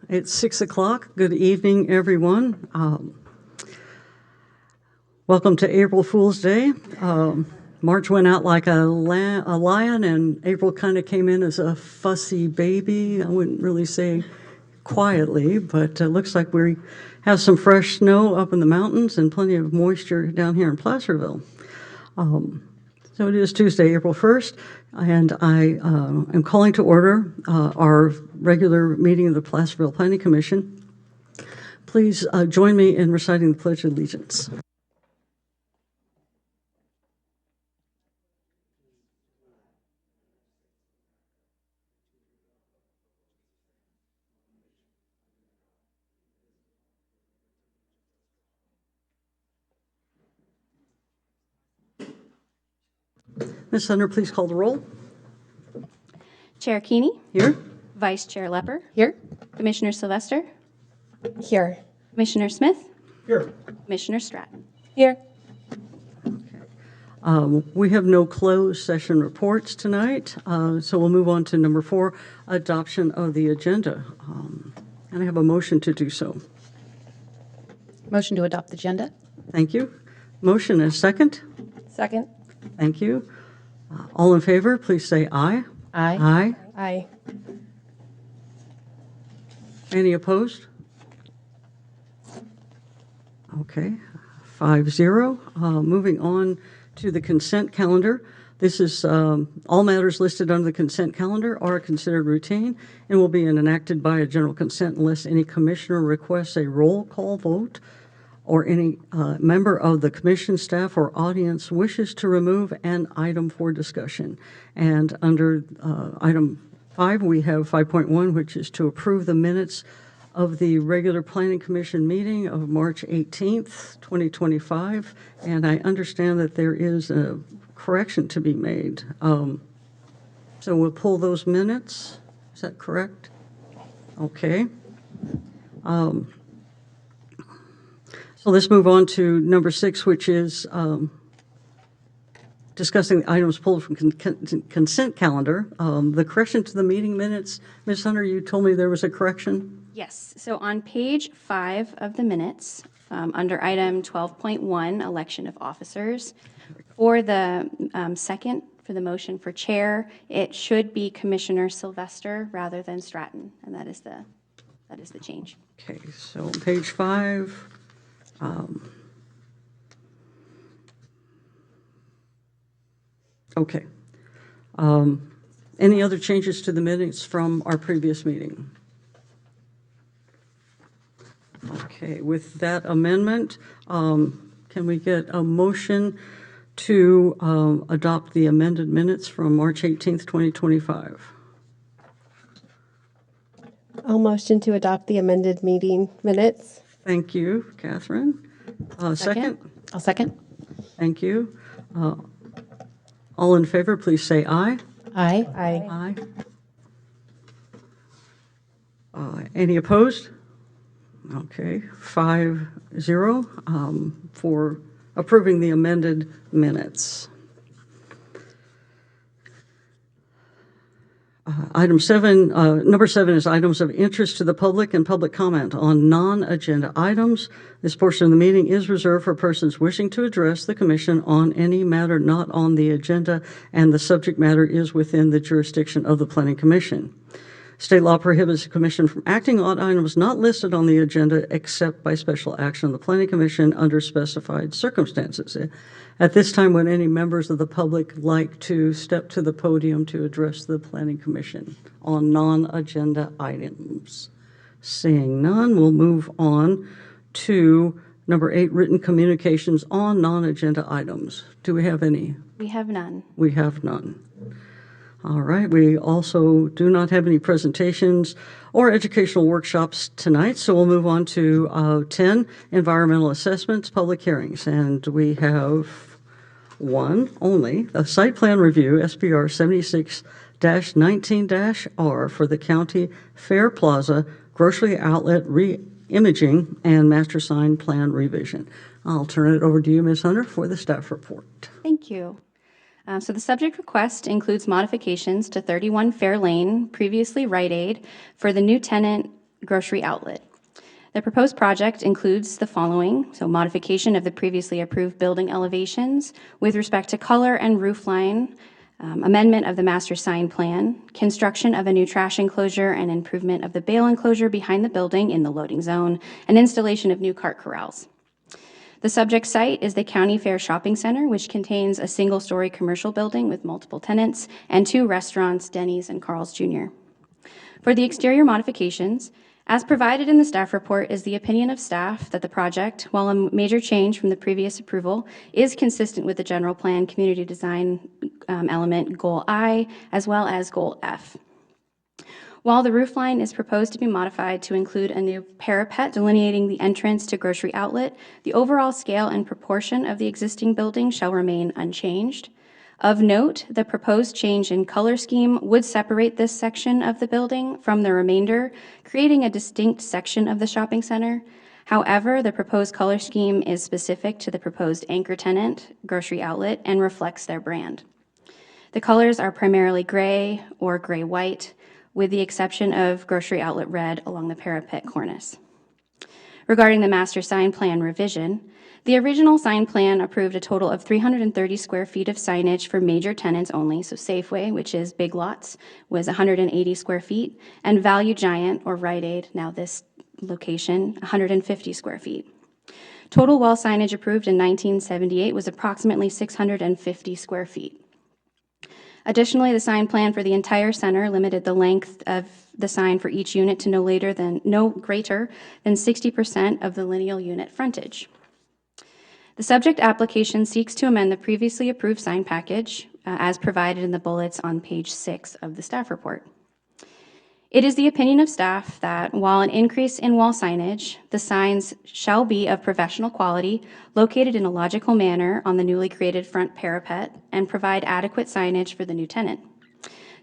It's 6 o'clock. Good evening, everyone. Welcome to April Fool's Day. March went out like a lion, and April kind of came in as a fussy baby. I wouldn't really say quietly, but it looks like we have some fresh snow up in the mountains and plenty of moisture down here in Placerville. So it is Tuesday, April 1st, and I am calling to order our regular meeting of the Placerville Planning Commission. Please join me in reciting the Pledge of Allegiance. Ms. Hunter, please call the roll. Chair Keeney. Here. Vice Chair Lepper. Here. Commissioner Sylvester. Here. Commissioner Smith. Here. Commissioner Stratton. Here. We have no closed session reports tonight, so we'll move on to number 4, adoption of the agenda. And I have a motion to do so. Motion to adopt the agenda. Thank you. Motion and a second. Second. Thank you. All in favor, please say aye. Aye. Aye. Aye. Any opposed? Okay, 5-0. Moving on to the consent calendar. This is all matters listed under the consent calendar are considered routine and will be enacted by a general consent unless any commissioner requests a roll call vote or any member of the commission, staff, or audience wishes to remove an item for discussion. And under item 5, we have 5.1, which is to approve the minutes of the regular Planning Commission meeting of March 18th, 2025. And I understand that there is a correction to be made. So we'll pull those minutes. Is that correct? Okay. So let's move on to number 6, which is discussing the items pulled from consent calendar. The correction to the meeting minutes, Ms. Hunter, you told me there was a correction? Yes. So on page 5 of the minutes, under item 12.1, election of officers, for the second, for the motion for chair, it should be Commissioner Sylvester rather than Stratton, and that is the change. Okay, so page 5. Okay. Any other changes to the minutes from our previous meeting? Okay, with that amendment, can we get a motion to adopt the amended minutes from March 18th, 2025? I'll motion to adopt the amended meeting minutes. Thank you, Catherine. Second? I'll second. Thank you. All in favor, please say aye. Aye. Aye. Aye. Any opposed? Okay, 5-0 for approving the amended minutes. Item 7, number 7 is items of interest to the public and public comment on non-agenda items. This portion of the meeting is reserved for persons wishing to address the commission on any matter not on the agenda, and the subject matter is within the jurisdiction of the Planning Commission. State law prohibits the commission from acting on items not listed on the agenda except by special action of the Planning Commission under specified circumstances. At this time, would any members of the public like to step to the podium to address the Planning Commission on non-agenda items? Seeing none, we'll move on to number 8, written communications on non-agenda items. Do we have any? We have none. We have none. All right, we also do not have any presentations or educational workshops tonight, so we'll move on to 10, environmental assessments, public hearings. And we have one only, a site plan review, SPR 76-19-R for the County Fair Plaza Grocery Outlet Re-Imaging and Master Sign Plan Revision. I'll turn it over to you, Ms. Hunter, for the staff report. Thank you. So the subject request includes modifications to 31 Fair Lane, previously Rite Aid, for the new tenant grocery outlet. The proposed project includes the following: so modification of the previously approved building elevations with respect to color and roof line, amendment of the master sign plan, construction of a new trash enclosure and improvement of the bale enclosure behind the building in the loading zone, and installation of new cart corrals. The subject site is the County Fair Shopping Center, which contains a single-story commercial building with multiple tenants and 2 restaurants, Denny's and Carl's Jr. For the exterior modifications, as provided in the staff report, is the opinion of staff that the project, while a major change from the previous approval, is consistent with the general plan community design element Goal I, as well as Goal F. While the roof line is proposed to be modified to include a new parapet delineating the entrance to grocery outlet, the overall scale and proportion of the existing building shall remain unchanged. Of note, the proposed change in color scheme would separate this section of the building from the remainder, creating a distinct section of the shopping center. However, the proposed color scheme is specific to the proposed anchor tenant, grocery outlet, and reflects their brand. The colors are primarily gray or gray-white, with the exception of grocery outlet red along the parapet cornice. Regarding the master sign plan revision, the original sign plan approved a total of 330 square feet of signage for major tenants only, so Safeway, which is Big Lots, was 180 square feet, and Value Giant, or Rite Aid, now this location, 150 square feet. Total wall signage approved in 1978 was approximately 650 square feet. Additionally, the sign plan for the entire center limited the length of the sign for each unit to no greater than 60% of the lineal unit frontage. The subject application seeks to amend the previously approved sign package as provided in the bullets on page 6 of the staff report. It is the opinion of staff that while an increase in wall signage, the signs shall be of professional quality, located in a logical manner on the newly created front parapet, and provide adequate signage for the new tenant.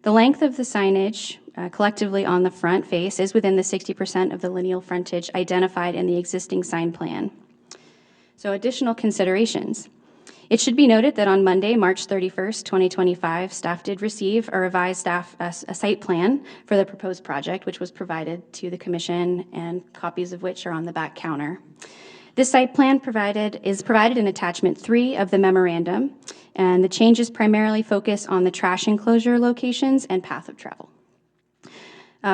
The length of the signage collectively on the front face is within the 60% of the lineal frontage identified in the existing sign plan. So additional considerations. It should be noted that on Monday, March 31st, 2025, staff did receive a revised a site plan for the proposed project, which was provided to the commission, and copies of which are on the back counter. This site plan is provided in attachment 3 of the memorandum, and the changes primarily focus on the trash enclosure locations and path of travel.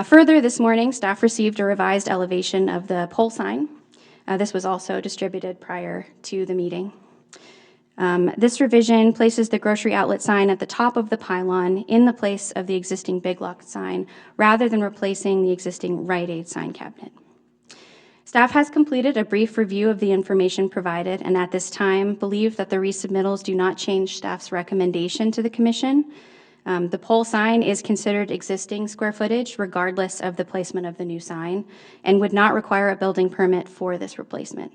Further, this morning, staff received a revised elevation of the pole sign. This was also distributed prior to the meeting. This revision places the grocery outlet sign at the top of the pylon in the place of the existing Big Lots sign, rather than replacing the existing Rite Aid sign cabinet. Staff has completed a brief review of the information provided, and at this time believe that the resubmittals do not change staff's recommendation to the commission. The pole sign is considered existing square footage regardless of the placement of the new sign, and would not require a building permit for this replacement.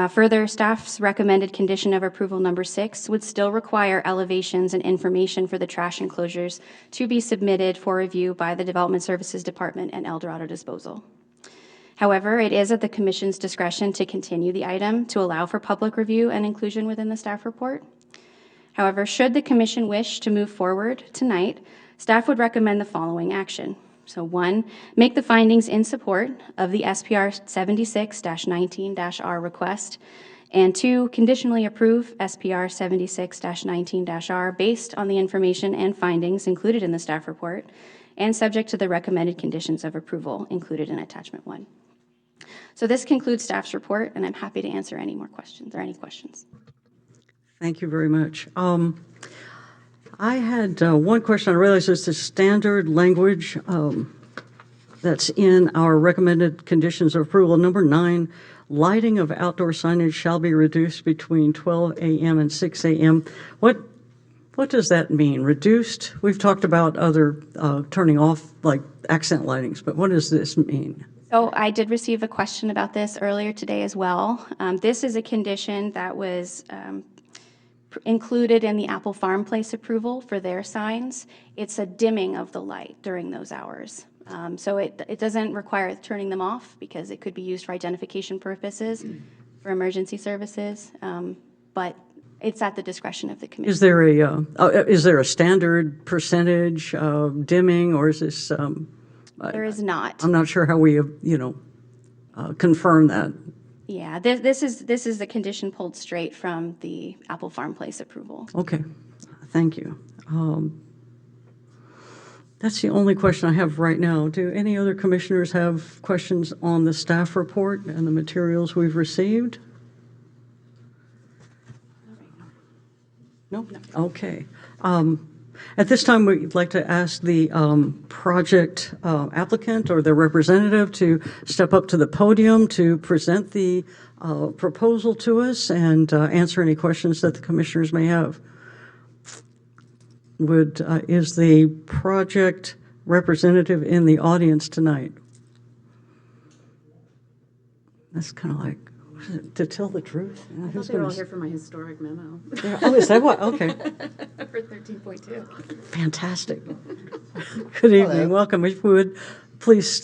Further, staff's recommended condition of approval number 6 would still require elevations and information for the trash enclosures to be submitted for review by the Development Services Department and El Dorado Disposal. However, it is at the Commission's discretion to continue the item to allow for public review and inclusion within the staff report. However, should the Commission wish to move forward tonight, staff would recommend the following action. So 1, make the findings in support of the SPR 76-19-R request, and 2, conditionally approve SPR 76-19-R based on the information and findings included in the staff report and subject to the recommended conditions of approval included in attachment 1. So this concludes staff's report, and I'm happy to answer any more questions or any questions. Thank you very much. I had one question. I realize it's the standard language that's in our recommended conditions of approval. Number 9, lighting of outdoor signage shall be reduced between 12 a.m. and 6 a.m. What does that mean? Reduced? We've talked about other turning off, like accent lightings, but what does this mean? So I did receive a question about this earlier today as well. This is a condition that was included in the Apple Farm Place approval for their signs. It's a dimming of the light during those hours. So it doesn't require turning them off because it could be used for identification purposes for emergency services, but it's at the discretion of the commission. Is there a standard percentage of dimming, or is this There is not. I'm not sure how we, confirm that. Yeah, this is the condition pulled straight from the Apple Farm Place approval. Okay, thank you. That's the only question I have right now. Do any other commissioners have questions on the staff report and the materials we've received? No? Okay. At this time, we'd like to ask the project applicant or their representative to step up to the podium to present the proposal to us and answer any questions that the commissioners may have. Is the project representative in the audience tonight? That's kind of like, what is it, to tell the truth? I thought they were all here for my historic memo Oh, is that what? Okay. for 13.2. Fantastic. Good evening. Welcome. If you would please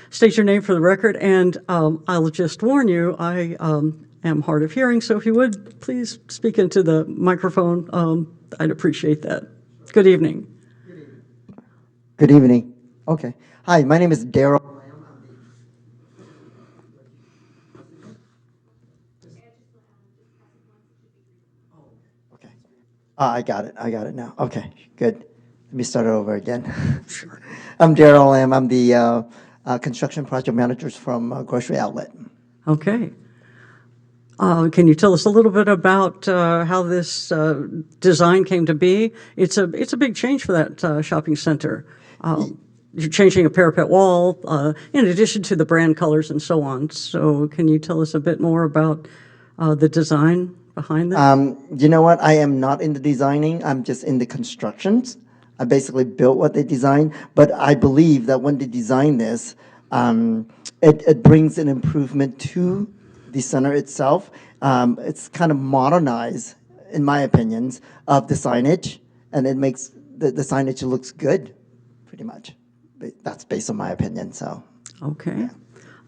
state your name for the record, and I'll just warn you, I am hard of hearing, so if you would please speak into the microphone, I'd appreciate that. Good evening. Good evening. Okay. Hi, my name is Daryl. Okay. I got it. I got it now. Okay, good. Let me start it over again. Sure. I'm Daryl Lamb. I'm the construction project manager from Grocery Outlet. Okay. Can you tell us a little bit about how this design came to be? It's a big change for that shopping center. You're changing a parapet wall in addition to the brand colors and so on. So can you tell us a bit more about the design behind this? You know what? I am not in the designing. I'm just in the constructions. I basically built what they designed, but I believe that when they design this, it brings an improvement to the center itself. It's kind of modernized, in my opinions, of the signage, and it makes the signage looks good, pretty much. That's based on my opinion, so. Okay.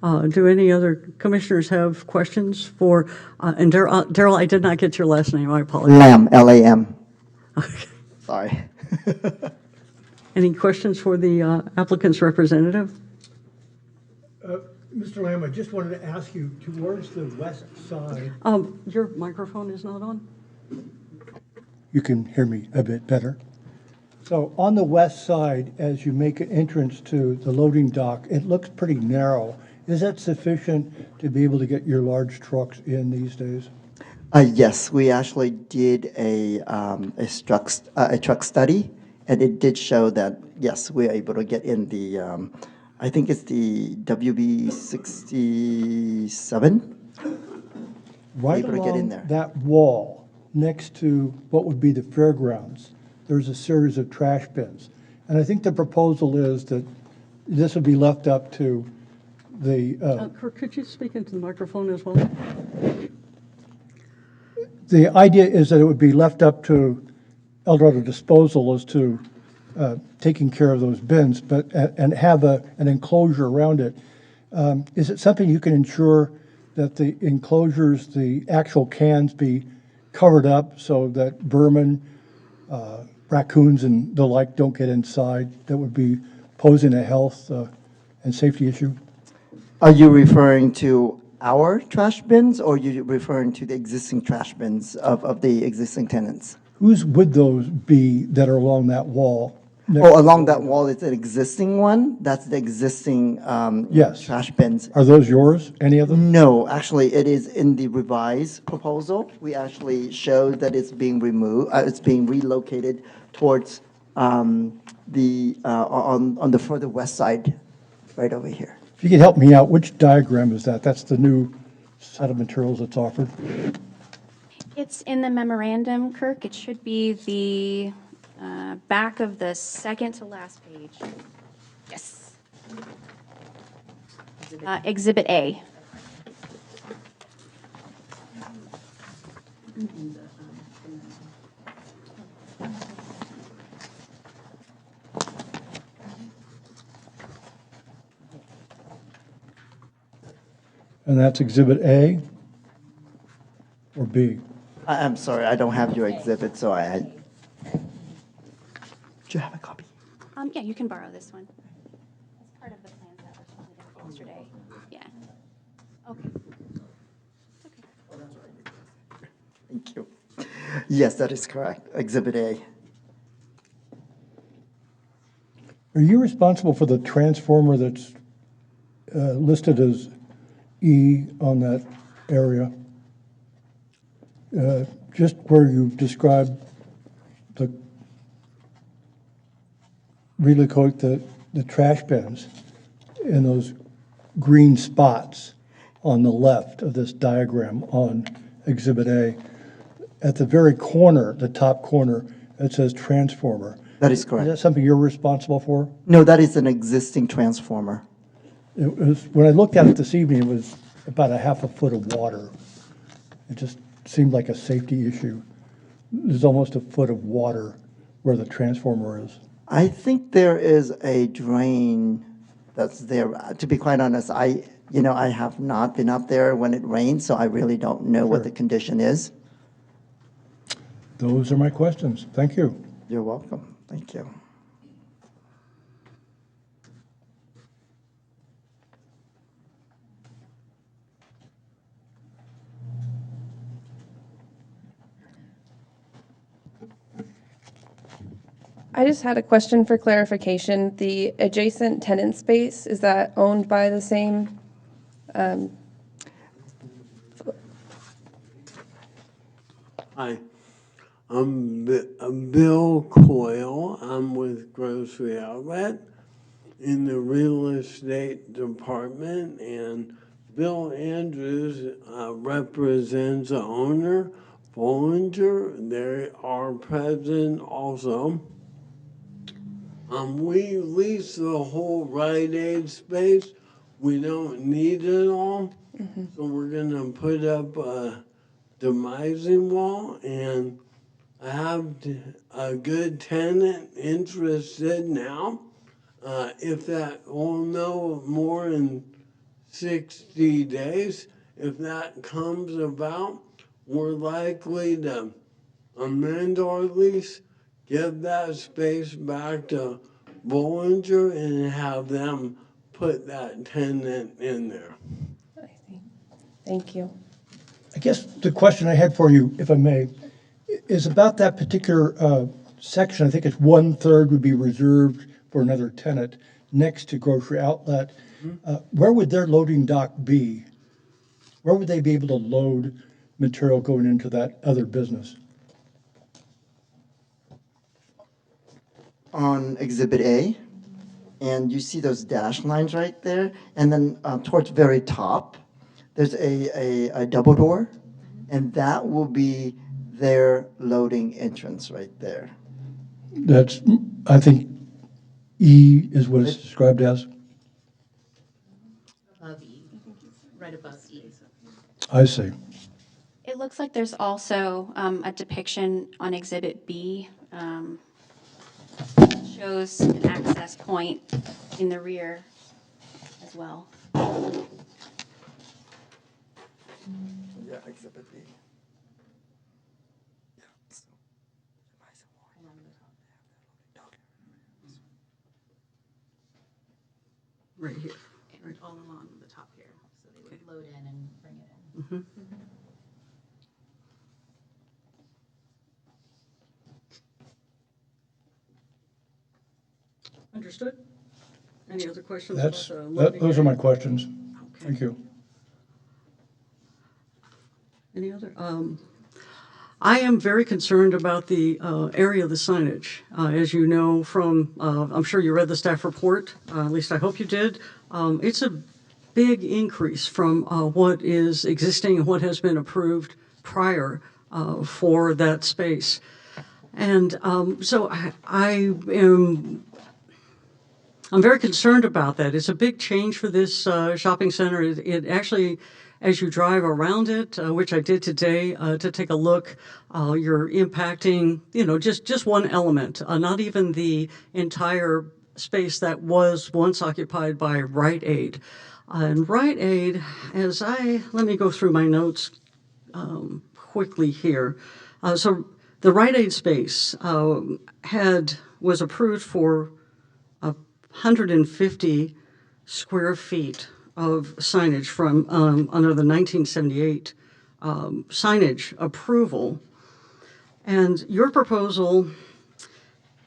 Do any other commissioners have questions for, and Daryl, I did not get your last name, I apologize. Lamb, L-A-M. Sorry. Any questions for the applicant's representative? Mr. Lamb, I just wanted to ask you, towards the west side, Your microphone is not on? you can hear me a bit better. So on the west side, as you make an entrance to the loading dock, it looks pretty narrow. Is that sufficient to be able to get your large trucks in these days? Yes, we actually did a truck study, and it did show that, yes, we're able to get in the, I think it's the WB 67. Right Able to get in along there. that wall, next to what would be the fairgrounds, there's a series of trash bins. And I think the proposal is that this would be left up to the, Kirk, could you speak into the microphone as well? the idea is that it would be left up to El Dorado Disposal as to taking care of those bins, but, and have an enclosure around it. Is it something you can ensure that the enclosures, the actual cans be covered up so that vermin, raccoons and the like don't get inside? That would be posing a health and safety issue? Are you referring to our trash bins, or are you referring to the existing trash bins of the existing tenants? Whose would those be that are along that wall? Oh, along that wall, it's an existing one? That's the existing Yes. trash bins? Are those yours, any of them? No, actually, it is in the revised proposal. We actually showed that it's being removed, it's being relocated towards on the further west side, right over here. If you could help me out, which diagram is that? That's the new set of materials that's offered. It's in the memorandum, Kirk. It should be the back of the second to last page. Yes. Exhibit A. And that's Exhibit A or B? I'm sorry, I don't have your exhibit, so do you have a copy? Yeah, you can borrow this one. Okay. Thank you. Yes, that is correct. Exhibit A. Are you responsible for the transformer that's listed as E on that area? Just where you described the, really quote, the trash bins in those green spots on the left of this diagram on Exhibit A. At the very corner, the top corner, it says transformer. That is Is correct. that something you're responsible for? No, that is an existing transformer. It was, when I looked at it this evening, it was about a half a foot of water. It just seemed like a safety issue. There's almost a foot of water where the transformer is. I think there is a drain that's there. To be quite honest, I have not been up there when it rains, so I really don't know what Sure. the condition is. Those are my questions. Thank you. You're welcome. Thank you. I just had a question for clarification. The adjacent tenant space, is that owned by the same? Hi, I'm Bill Coyle. I'm with Grocery Outlet in the real estate department, and Bill Andrews represents the owner, Bollinger. They are present also. We lease the whole Rite Aid space. We don't need it all, so we're gonna put up a demising wall, and I have a good tenant interested now. If that, we'll know more in 60 days. If that comes about, we're likely to amend our lease, give that space back to Bollinger, and have them put that tenant in there. I see. Thank you. I guess the question I had for you, if I may, is about that particular section. I think it's 1/3 would be reserved for another tenant next to Grocery Outlet. Where would their loading dock be? Where would they be able to load material going into that other business? On Exhibit A, and you see those dash lines right there, and then towards very top, there's a double door, and that will be their loading entrance right there. That's, I think, E is what it's described as. Above E, right above E. I see. It looks like there's also a depiction on Exhibit B. Shows an access point in the rear as well. Yeah, Exhibit B. Right here. And all along the top here, so they would load in and bring it in. Understood? Any other questions about That's, the loading those are my area? questions. Okay. Thank you. Any other? I am very concerned about the area of the signage. As you know from, I'm sure you read the staff report, at least I hope you did. It's a big increase from what is existing and what has been approved prior for that space. And so I'm very concerned about that. It's a big change for this shopping center. It actually, as you drive around it, which I did today to take a look, you're impacting, just one element, not even the entire space that was once occupied by Rite Aid. And Rite Aid, let me go through my notes quickly here. So the Rite Aid space was approved for 150 square feet of signage from under the 1978 signage approval. And your proposal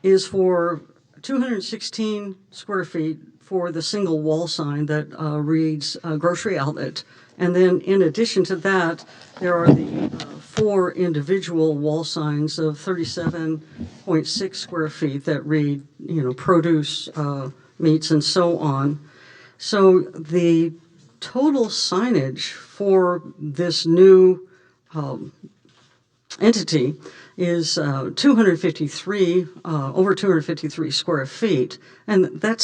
is for 216 square feet for the single wall sign that reads grocery outlet. And then in addition to that, there are the 4 individual wall signs of 37.6 square feet that read, produce, meats, and so on. So the total signage for this new entity is 253, over 253 square feet, and that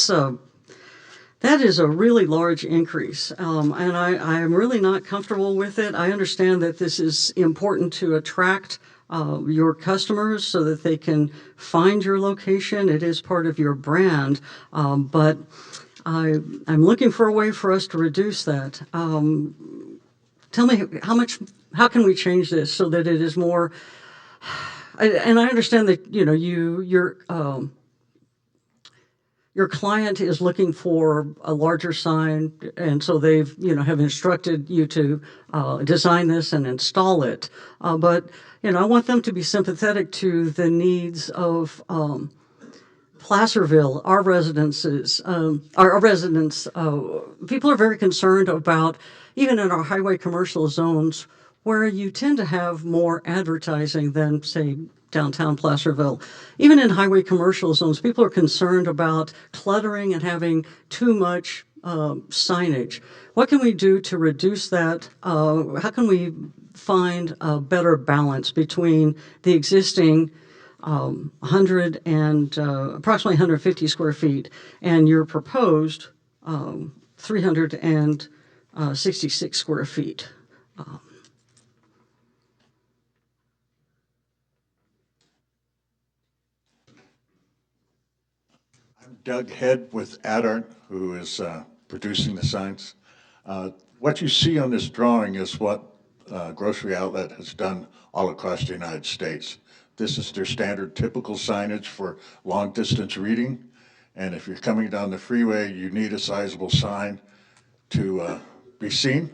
is a really large increase, and I'm really not comfortable with it. I understand that this is important to attract your customers so that they can find your location. It is part of your brand, but I'm looking for a way for us to reduce that. Tell me how can we change this so that it is more, and I understand that, your client is looking for a larger sign, and so they've, have instructed you to design this and install it. But, I want them to be sympathetic to the needs of Placerville, our residences, our residents. People are very concerned about, even in our highway commercial zones, where you tend to have more advertising than, say, downtown Placerville. Even in highway commercial zones, people are concerned about cluttering and having too much signage. What can we do to reduce that? How can we find a better balance between the existing 100 and approximately 150 square feet and your proposed 366 square feet? Doug Head with Adart, who is producing the signs. What you see on this drawing is what Grocery Outlet has done all across the United States. This is their standard typical signage for long distance reading. And if you're coming down the freeway, you need a sizable sign to be seen.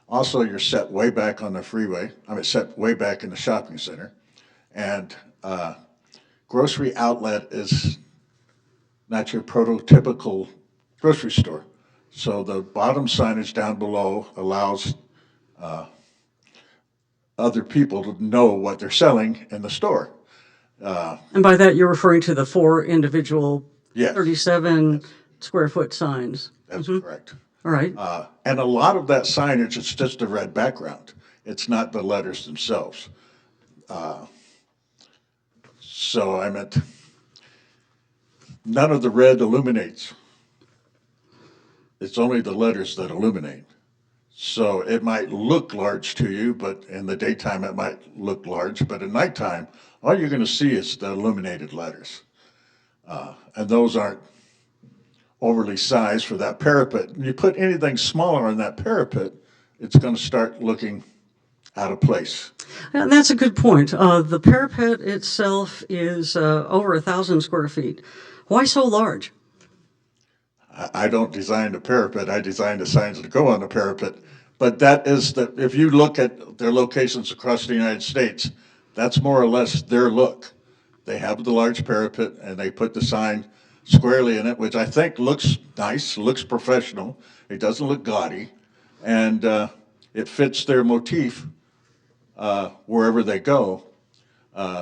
Also, you're set way back on the freeway. Set way back in the shopping center. And Grocery Outlet is not your prototypical grocery store. So the bottom signage down below allows other people to know what they're selling in the store. And by that, you're referring to the 4 individual Yes. 37 square foot signs. That's correct. All right. And a lot of that signage is just a red background. It's not the letters themselves. So I meant none of the red illuminates. It's only the letters that illuminate. So it might look large to you, but in the daytime it might look large, but at nighttime, all you're going to see is the illuminated letters. And those aren't overly sized for that parapet. When you put anything smaller on that parapet, it's going to start looking out of place. And that's a good point. The parapet itself is over 1,000 square feet. Why so large? I don't design the parapet, I design the signs that go on the parapet. But that is if you look at their locations across the United States, that's more or less their look. They have the large parapet and they put the sign squarely in it, which I think looks nice, looks professional. It doesn't look gaudy, and it fits their motif wherever they go.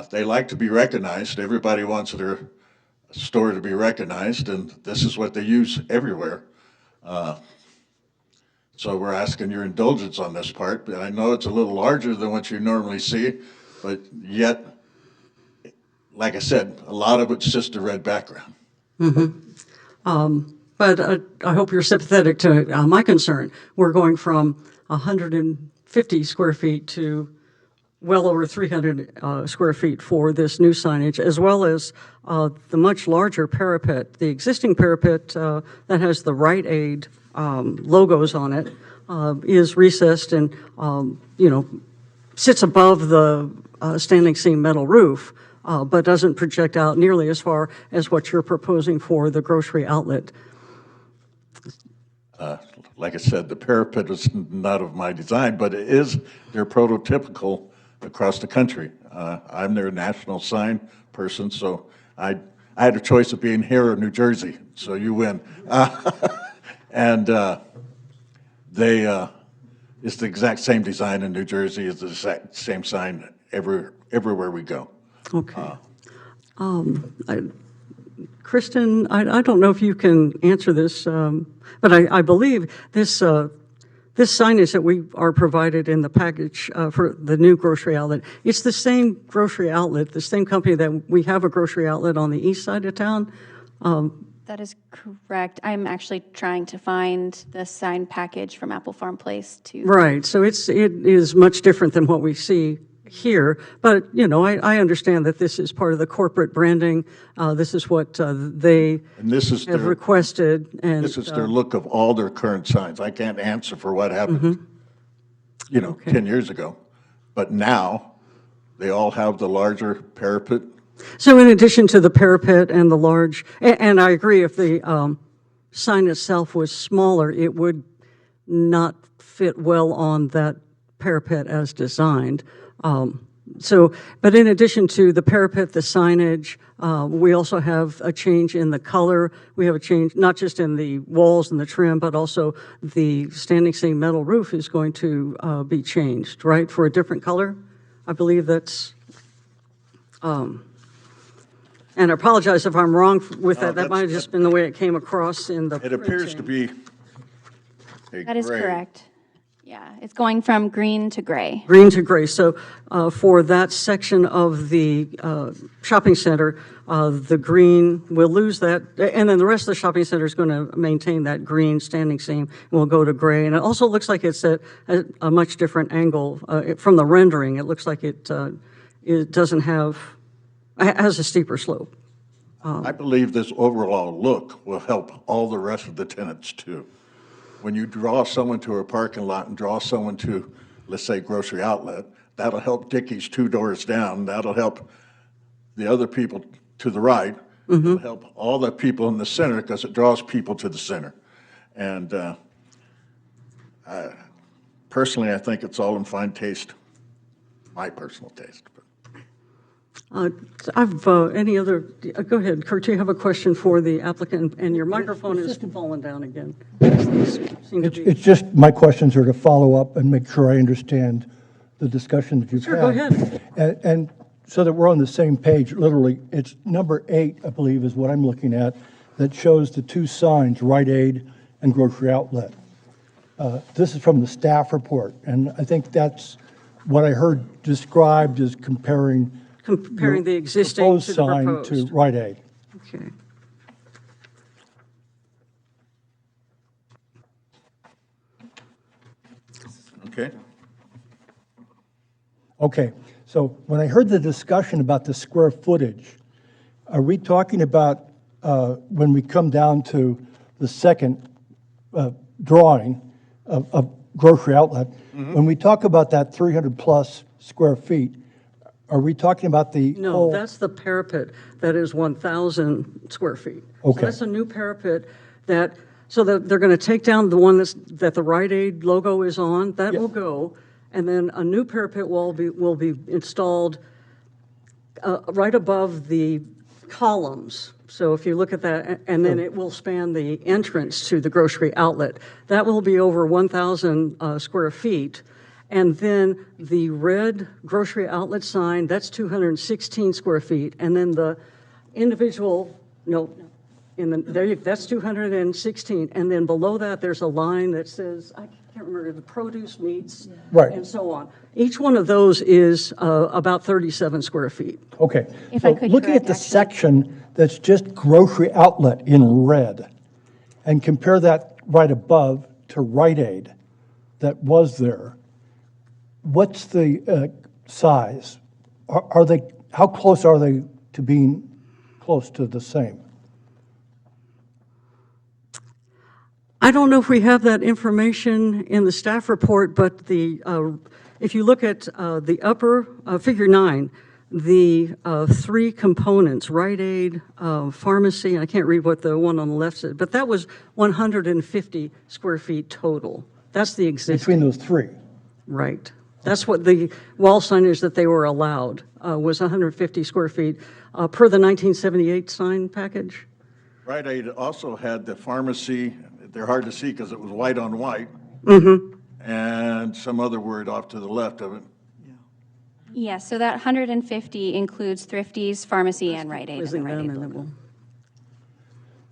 They like to be recognized. Everybody wants their store to be recognized, and this is what they use everywhere. So we're asking your indulgence on this part. I know it's a little larger than what you normally see, but yet, like I said, a lot of it's just a red background. But I hope you're sympathetic to my concern. We're going from 150 square feet to well over 300 square feet for this new signage, as well as the much larger parapet. The existing parapet that has the Rite Aid logos on it is recessed and, sits above the standing seam metal roof, but doesn't project out nearly as far as what you're proposing for the Grocery Outlet. like I said, the parapet is not of my design, but it is, they're prototypical across the country. I'm their national sign person, so I had a choice of being here or New Jersey, so you win. And it's the exact same design in New Jersey, it's the exact same sign everywhere we go. Okay. Kristen, I don't know if you can answer this, but I believe this signage that we are provided in the package for the new grocery outlet, it's the same grocery outlet, the same company that we have a grocery outlet on the east side of town. That is correct. I'm actually trying to find the sign package from Apple Farm Place to. Right, so it is much different than what we see here, but, you know, I understand that this is part of the corporate branding. This is what they And this is have their, requested, and. this is their look of all their current signs. I can't answer for what happened, 10 years ago. But now, they all have the larger parapet. So in addition to the parapet and the large, and I agree, if the sign itself was smaller, it would not fit well on that parapet as designed. But in addition to the parapet, the signage, we also have a change in the color. We have a change not just in the walls and the trim, but also the standing seam metal roof is going to be changed, right, for a different color. I believe that's. And I apologize if I'm wrong with that. That might have just been the way it came across in the It appears to printing. be a That is gray. correct. Yeah, it's going from green to gray. Green to gray. So for that section of the shopping center, the green, we'll lose that. And then the rest of the shopping center is going to maintain that green standing seam, and we'll go to gray. And it also looks like it's at a much different angle. From the rendering, it looks like it doesn't have, it has a steeper slope. I believe this overall look will help all the rest of the tenants too. When you draw someone to a parking lot and draw someone to, let's say, grocery outlet, that'll help Dickie's 2 doors down. That'll help the other people to the right. It'll help all the people in the center because it draws people to the center. And personally, I think it's all in fine taste, my personal taste. Any other, go ahead, Kurt, you have a question for the applicant, and your microphone is falling down again. Seem to be- It's just, my questions are to follow up and make sure I understand the discussion that you've had. Sure, go ahead. And so that we're on the same page, literally, it's number 8, I believe, is what I'm looking at, that shows the 2 signs, Rite Aid and Grocery Outlet. This is from the staff report, and I think that's what I heard described as comparing Comparing the existing proposed to the sign to proposed. Rite Aid. Okay. Okay? Okay, so when I heard the discussion about the square footage, are we talking about, when we come down to the second drawing of grocery outlet, when we talk about that 300-plus square feet, are we talking about the No, whole? that's the parapet that is 1,000 square feet. Okay. So that's a new parapet that, so that they're going to take down the one that the Rite Aid logo is on, that will go, and then a new parapet will be installed right above the columns. So if you look at that, and then it will span the entrance to the grocery outlet. That will be over 1,000 square feet. And then the red grocery outlet sign, that's 216 square feet. And then the individual, that's 216. And then below that, there's a line that says, I can't remember, the produce meats, Right. and so on. Each one of those is about 37 square feet. Okay. If So I could looking at correct, the actually. section that's just grocery outlet in red, and compare that right above to Rite Aid that was there, what's the size? Are they, how close are they to being close to the same? I don't know if we have that information in the staff report, but if you look at the upper, figure 9, the three components, Rite Aid, pharmacy, I can't read what the one on the left said, but that was 150 square feet total. That's the Between existing, those three. right. That's what the wall signage that they were allowed was 150 square feet per the 1978 sign package. Rite Aid also had the pharmacy, they're hard to see because it was white on white. And some other word off to the left of it. Yeah, so that 150 includes Thrifty's, Pharmacy, and Rite Aid. in the Quizzing Rite them Aid and then building.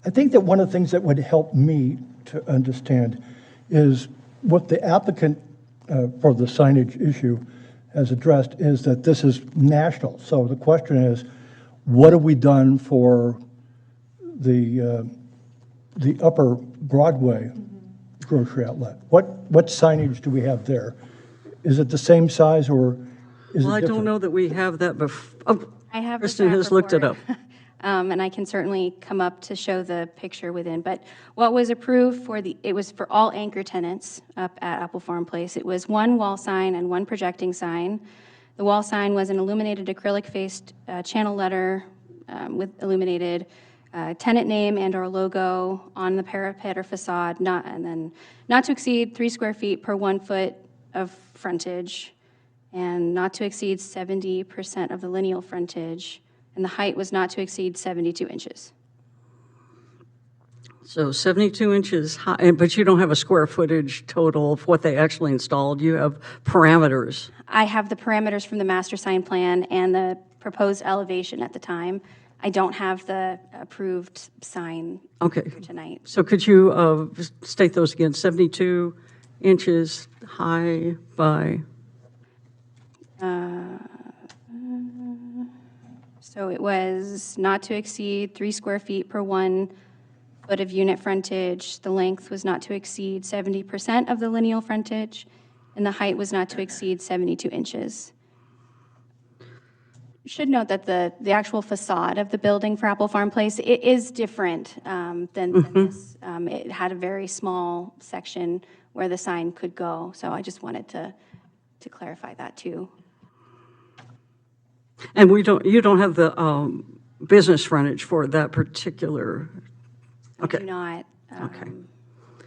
we'll. I think that one of the things that would help me to understand is what the applicant for the signage issue has addressed is that this is national. So the question is, what have we done for the upper Broadway grocery outlet? What signage do we have there? Is it the same size or is it Well, I different? don't know that we have that before. I have the Kristen staff has looked it report, up. and I can certainly come up to show the picture within. But what was approved it was for all anchor tenants up at Apple Farm Place. It was one wall sign and one projecting sign. The wall sign was an illuminated acrylic-faced channel letter with illuminated tenant name and/or logo on the parapet or facade, and then not to exceed 3 square feet per 1 foot of frontage, and not to exceed 70% of the lineal frontage, and the height was not to exceed 72 inches. So 72 inches high, but you don't have a square footage total of what they actually installed. You have parameters. I have the parameters from the master sign plan and the proposed elevation at the time. I don't have the approved sign Okay. here tonight. So could you state those again? 72 inches high by, So it was not to exceed 3 square feet per 1 foot of unit frontage. The length was not to exceed 70% of the lineal frontage, and the height was not to exceed 72 inches. Should note that the actual facade of the building for Apple Farm Place, it is different than this. It had a very small section where the sign could go, so I just wanted to clarify that too. and you don't have the business frontage for that particular, I okay. do not. Okay.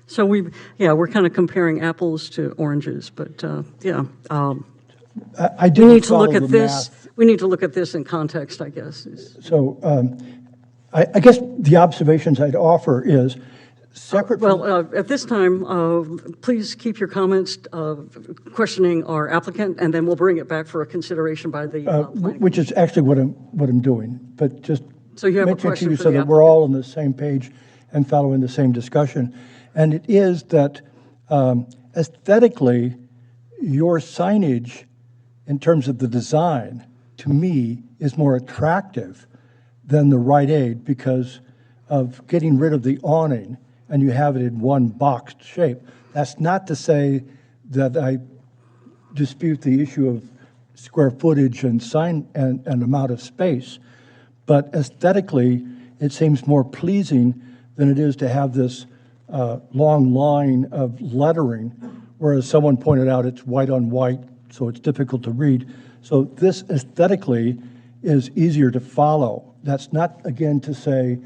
So we're kind of comparing apples to oranges, but yeah. I We didn't need to follow look at the this, math. we need to look at this in context, I guess. So I guess the observations I'd offer is separate from. Well, at this time, please keep your comments questioning our applicant, and then we'll bring it back for a consideration by the planning. Which is actually what I'm doing, but just So you have a mention to question you for so the that we're all on the same page and following the same discussion. And it is that aesthetically, your signage, in terms of the design, to me, is more attractive than the Rite Aid because of getting rid of the awning and you have it in one boxed shape. That's not to say that I dispute the issue of square footage and sign and amount of space, but aesthetically, it seems more pleasing than it is to have this long line of lettering, whereas someone pointed out it's white on white, so it's difficult to read. So this aesthetically is easier to follow. That's not, again, to say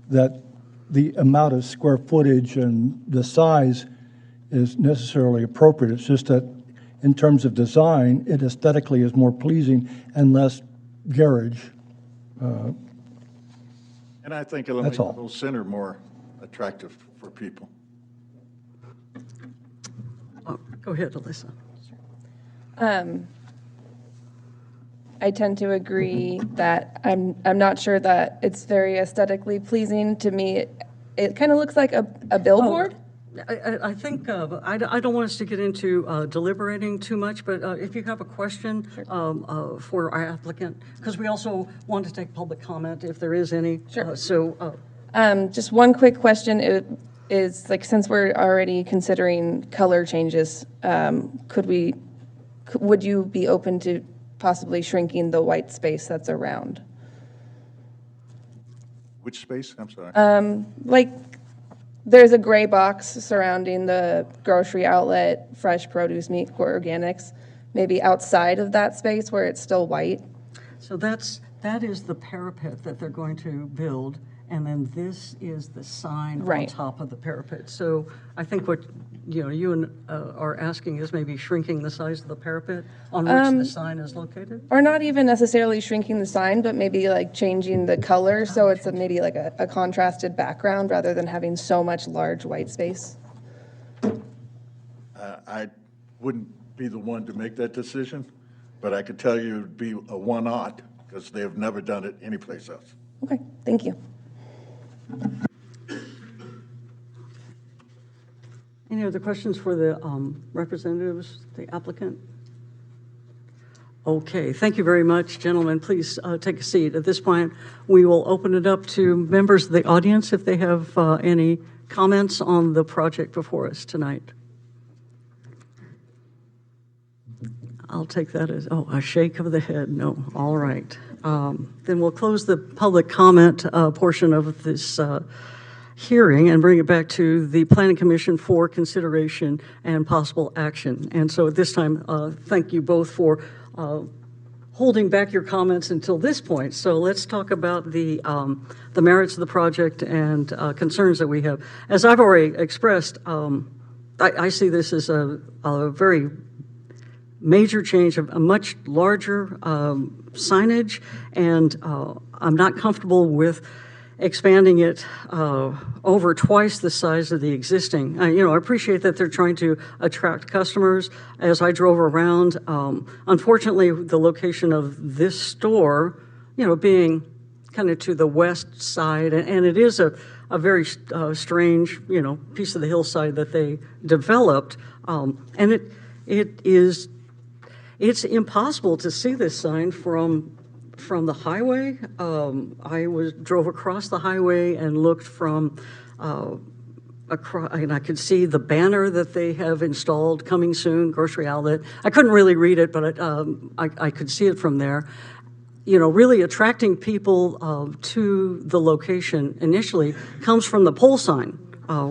that the amount of square footage and the size is necessarily appropriate. It's just that in terms of design, it aesthetically is more pleasing and less garage. And I think it'll make That's the all. whole center more attractive for people. Go ahead, Alyssa. I tend to agree that I'm not sure that it's very aesthetically pleasing to me. It kind of looks like a billboard. I think, I don't want us to get into deliberating too much, but if you have a question for our applicant, because we also want to take public comment if there is any. Sure. So, Just one quick question is like, since we're already considering color changes, would you be open to possibly shrinking the white space that's around? Which space? I'm sorry. Like, there's a gray box surrounding the grocery outlet, fresh produce, meat, or organics, maybe outside of that space where it's still white. So that is the parapet that they're going to build, and then this is the sign on Right. top of the parapet. So I think what, you are asking is maybe shrinking the size of the parapet on which the sign is located? Or not even necessarily shrinking the sign, but maybe like changing the color, so it's maybe like a contrasted background rather than having so much large white space. I wouldn't be the one to make that decision, but I could tell you it'd be a one-off, because they have never done it anyplace else. Okay, thank you. Any other questions for the representatives, the applicant? Okay, thank you very much, gentlemen. Please take a seat. At this point, we will open it up to members of the audience if they have any comments on the project before us tonight. I'll take that as, a shake of the head. No, all right. Then we'll close the public comment portion of this hearing and bring it back to the Planning Commission for consideration and possible action. And so at this time, thank you both for holding back your comments until this point. So let's talk about the merits of the project and concerns that we have. As I've already expressed, I see this as a very major change, of a much larger signage, and I'm not comfortable with expanding it over twice the size of the existing. I appreciate that they're trying to attract customers. As I drove around, unfortunately, the location of this store, being kind of to the west side, and it is a very strange, piece of the hillside that they developed, and it's impossible to see this sign from the highway. I drove across the highway and looked from across, and I could see the banner that they have installed, coming soon, grocery outlet. I couldn't really read it, but I could see it from there. Really attracting people to the location initially comes from the pole sign,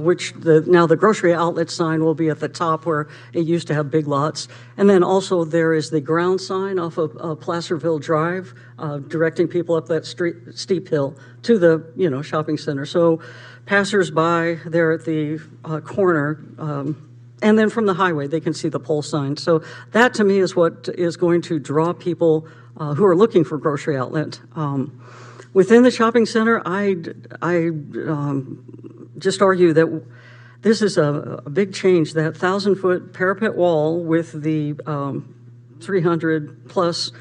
which now the grocery outlet sign will be at the top where it used to have Big Lots. And then also there is the ground sign off of Placerville Drive, directing people up that steep hill to the, shopping center. So passers-by there at the corner, and then from the highway, they can see the pole sign. So that to me is what is going to draw people who are looking for grocery outlet. Within the shopping center, I just argue that this is a big change. That 1,000-foot parapet wall with the 300 plus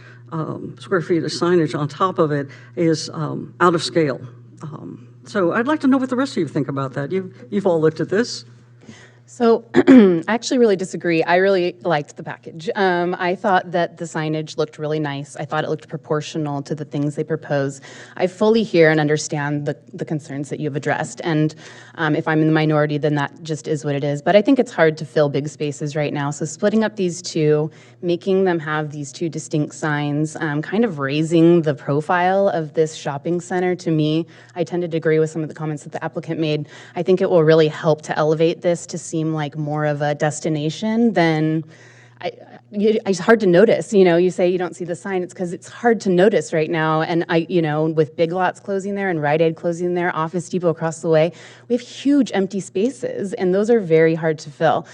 square feet of signage on top of it is out of scale. So I'd like to know what the rest of you think about that. You've all looked at this. So I actually really disagree. I really liked the package. I thought that the signage looked really nice. I thought it looked proportional to the things they propose. I fully hear and understand the concerns that you've addressed. And if I'm in the minority, then that just is what it is. But I think it's hard to fill big spaces right now. So splitting up these two, making them have these two distinct signs, kind of raising the profile of this shopping center, to me, I tended to agree with some of the comments that the applicant made. I think it will really help to elevate this to seem like more of a destination than it's hard to notice. You say you don't see the sign, it's because it's hard to notice right now. And with Big Lots closing there and Rite Aid closing there, Office Depot across the way, we have huge empty spaces, and those are very hard to fill.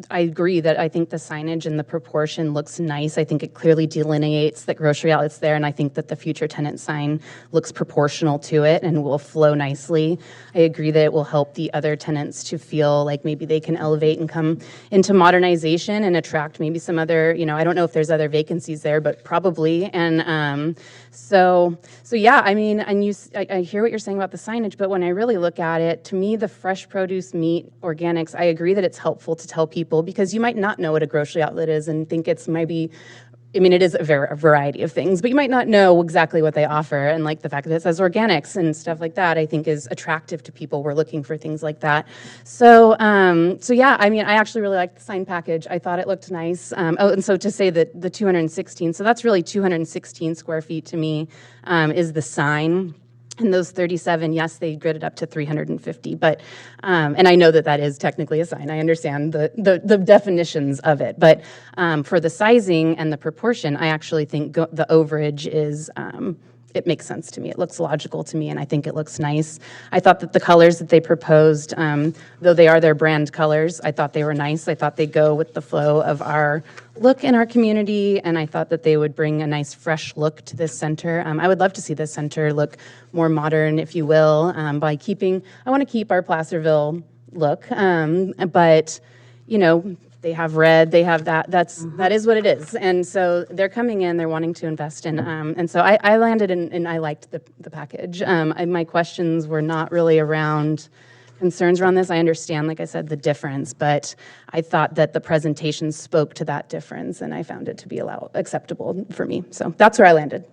I agree that I think the signage and the proportion looks nice. I think it clearly delineates that grocery outlet's there, and I think that the future tenant sign looks proportional to it and will flow nicely. I agree that it will help the other tenants to feel like maybe they can elevate and come into modernization and attract maybe some other, I don't know if there's other vacancies there, but probably. And so yeah, I mean, and I hear what you're saying about the signage, but when I really look at it, to me, the fresh produce, meat, organics, I agree that it's helpful to tell people, because you might not know what a grocery outlet is and think it's maybe, it is a variety of things, but you might not know exactly what they offer. And like the fact that it says organics and stuff like that, I think is attractive to people. We're looking for things like that. So yeah, I actually really liked the sign package. I thought it looked nice. And so to say that the 216, so that's really 216 square feet to me, is the sign. And those 37, yes, they gridded up to 350, but, and I know that that is technically a sign. I understand the definitions of it, but for the sizing and the proportion, I actually think the overage is, it makes sense to me. It looks logical to me, and I think it looks nice. I thought that the colors that they proposed, though they are their brand colors, I thought they were nice. I thought they go with the flow of our look in our community, and I thought that they would bring a nice fresh look to this center. I would love to see this center look more modern, if you will, by keeping, I want to keep our Placerville look, but, you know, they have red, they have that is what it is. And so they're coming in, they're wanting to invest in, and so I landed and I liked the package. My questions were not really around concerns around this. I understand, like I said, the difference, but I thought that the presentation spoke to that difference, and I found it to be acceptable for me. So that's where I landed.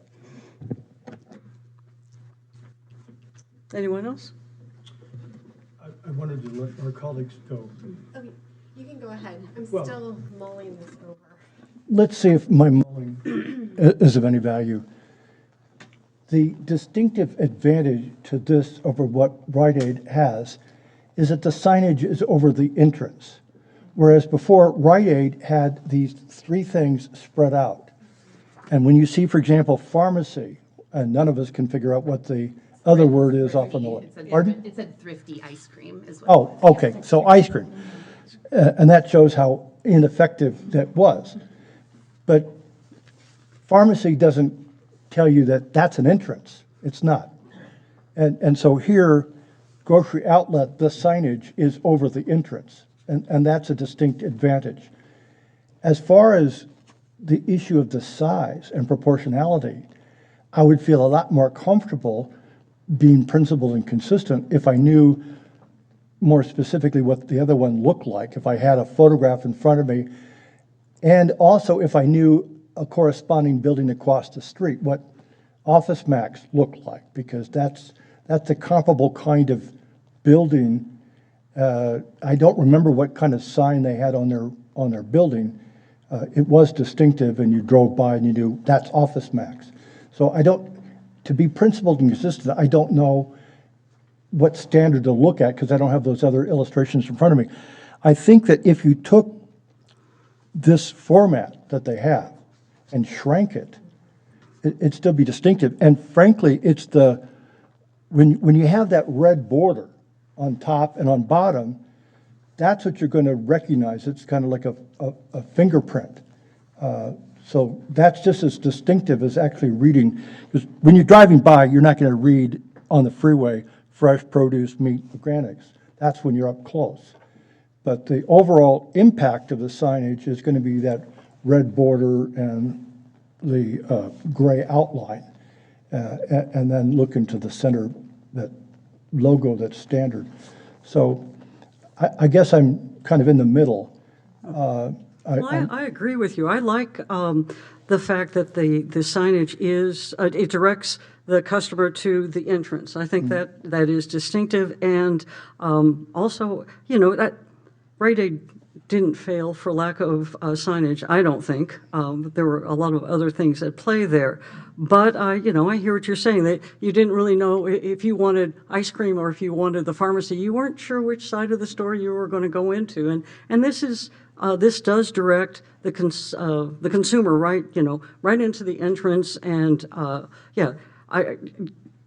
Anyone else? I wanted to let our colleagues go. Okay, you can go ahead. I'm Well- still mulling this over. Let's see if my mulling is of any value. The distinctive advantage to this over what Rite Aid has is that the signage is over the entrance. Whereas before, Rite Aid had these three things spread out. And when you see, for example, pharmacy, and none of us can figure out what the other word is off on the list. Pardon? It said thrifty ice cream is what. Oh, okay, so ice cream. And that shows how ineffective that was. But pharmacy doesn't tell you that that's an entrance. It's not. And so here, grocery outlet, the signage is over the entrance, and that's a distinct advantage. As far as the issue of the size and proportionality, I would feel a lot more comfortable being principled and consistent if I knew more specifically what the other one looked like, if I had a photograph in front of me, and also if I knew a corresponding building across the street, what Office Max looked like, because that's a comparable kind of building. I don't remember what kind of sign they had on their building. It was distinctive, and you drove by and you knew that's Office Max. So to be principled and consistent, I don't know what standard to look at because I don't have those other illustrations in front of me. I think that if you took this format that they have and shrank it, it'd still be distinctive. And frankly, it's when you have that red border on top and on bottom, that's what you're going to recognize. It's kind of like a fingerprint. So that's just as distinctive as actually reading. Because when you're driving by, you're not going to read on the freeway, fresh produce, meat, organics. That's when you're up close. But the overall impact of the signage is going to be that red border and the gray outline, and then look into the center, that logo that's standard. So I guess I'm kind of in the middle. I agree with you. I like the fact that the signage it directs the customer to the entrance. I think that is distinctive, and also, that Rite Aid didn't fail for lack of signage, I don't think. There were a lot of other things at play there. But, I hear what you're saying, that you didn't really know if you wanted ice cream or if you wanted the pharmacy. You weren't sure which side of the store you were going to go into. And this does direct the consumer right into the entrance. And,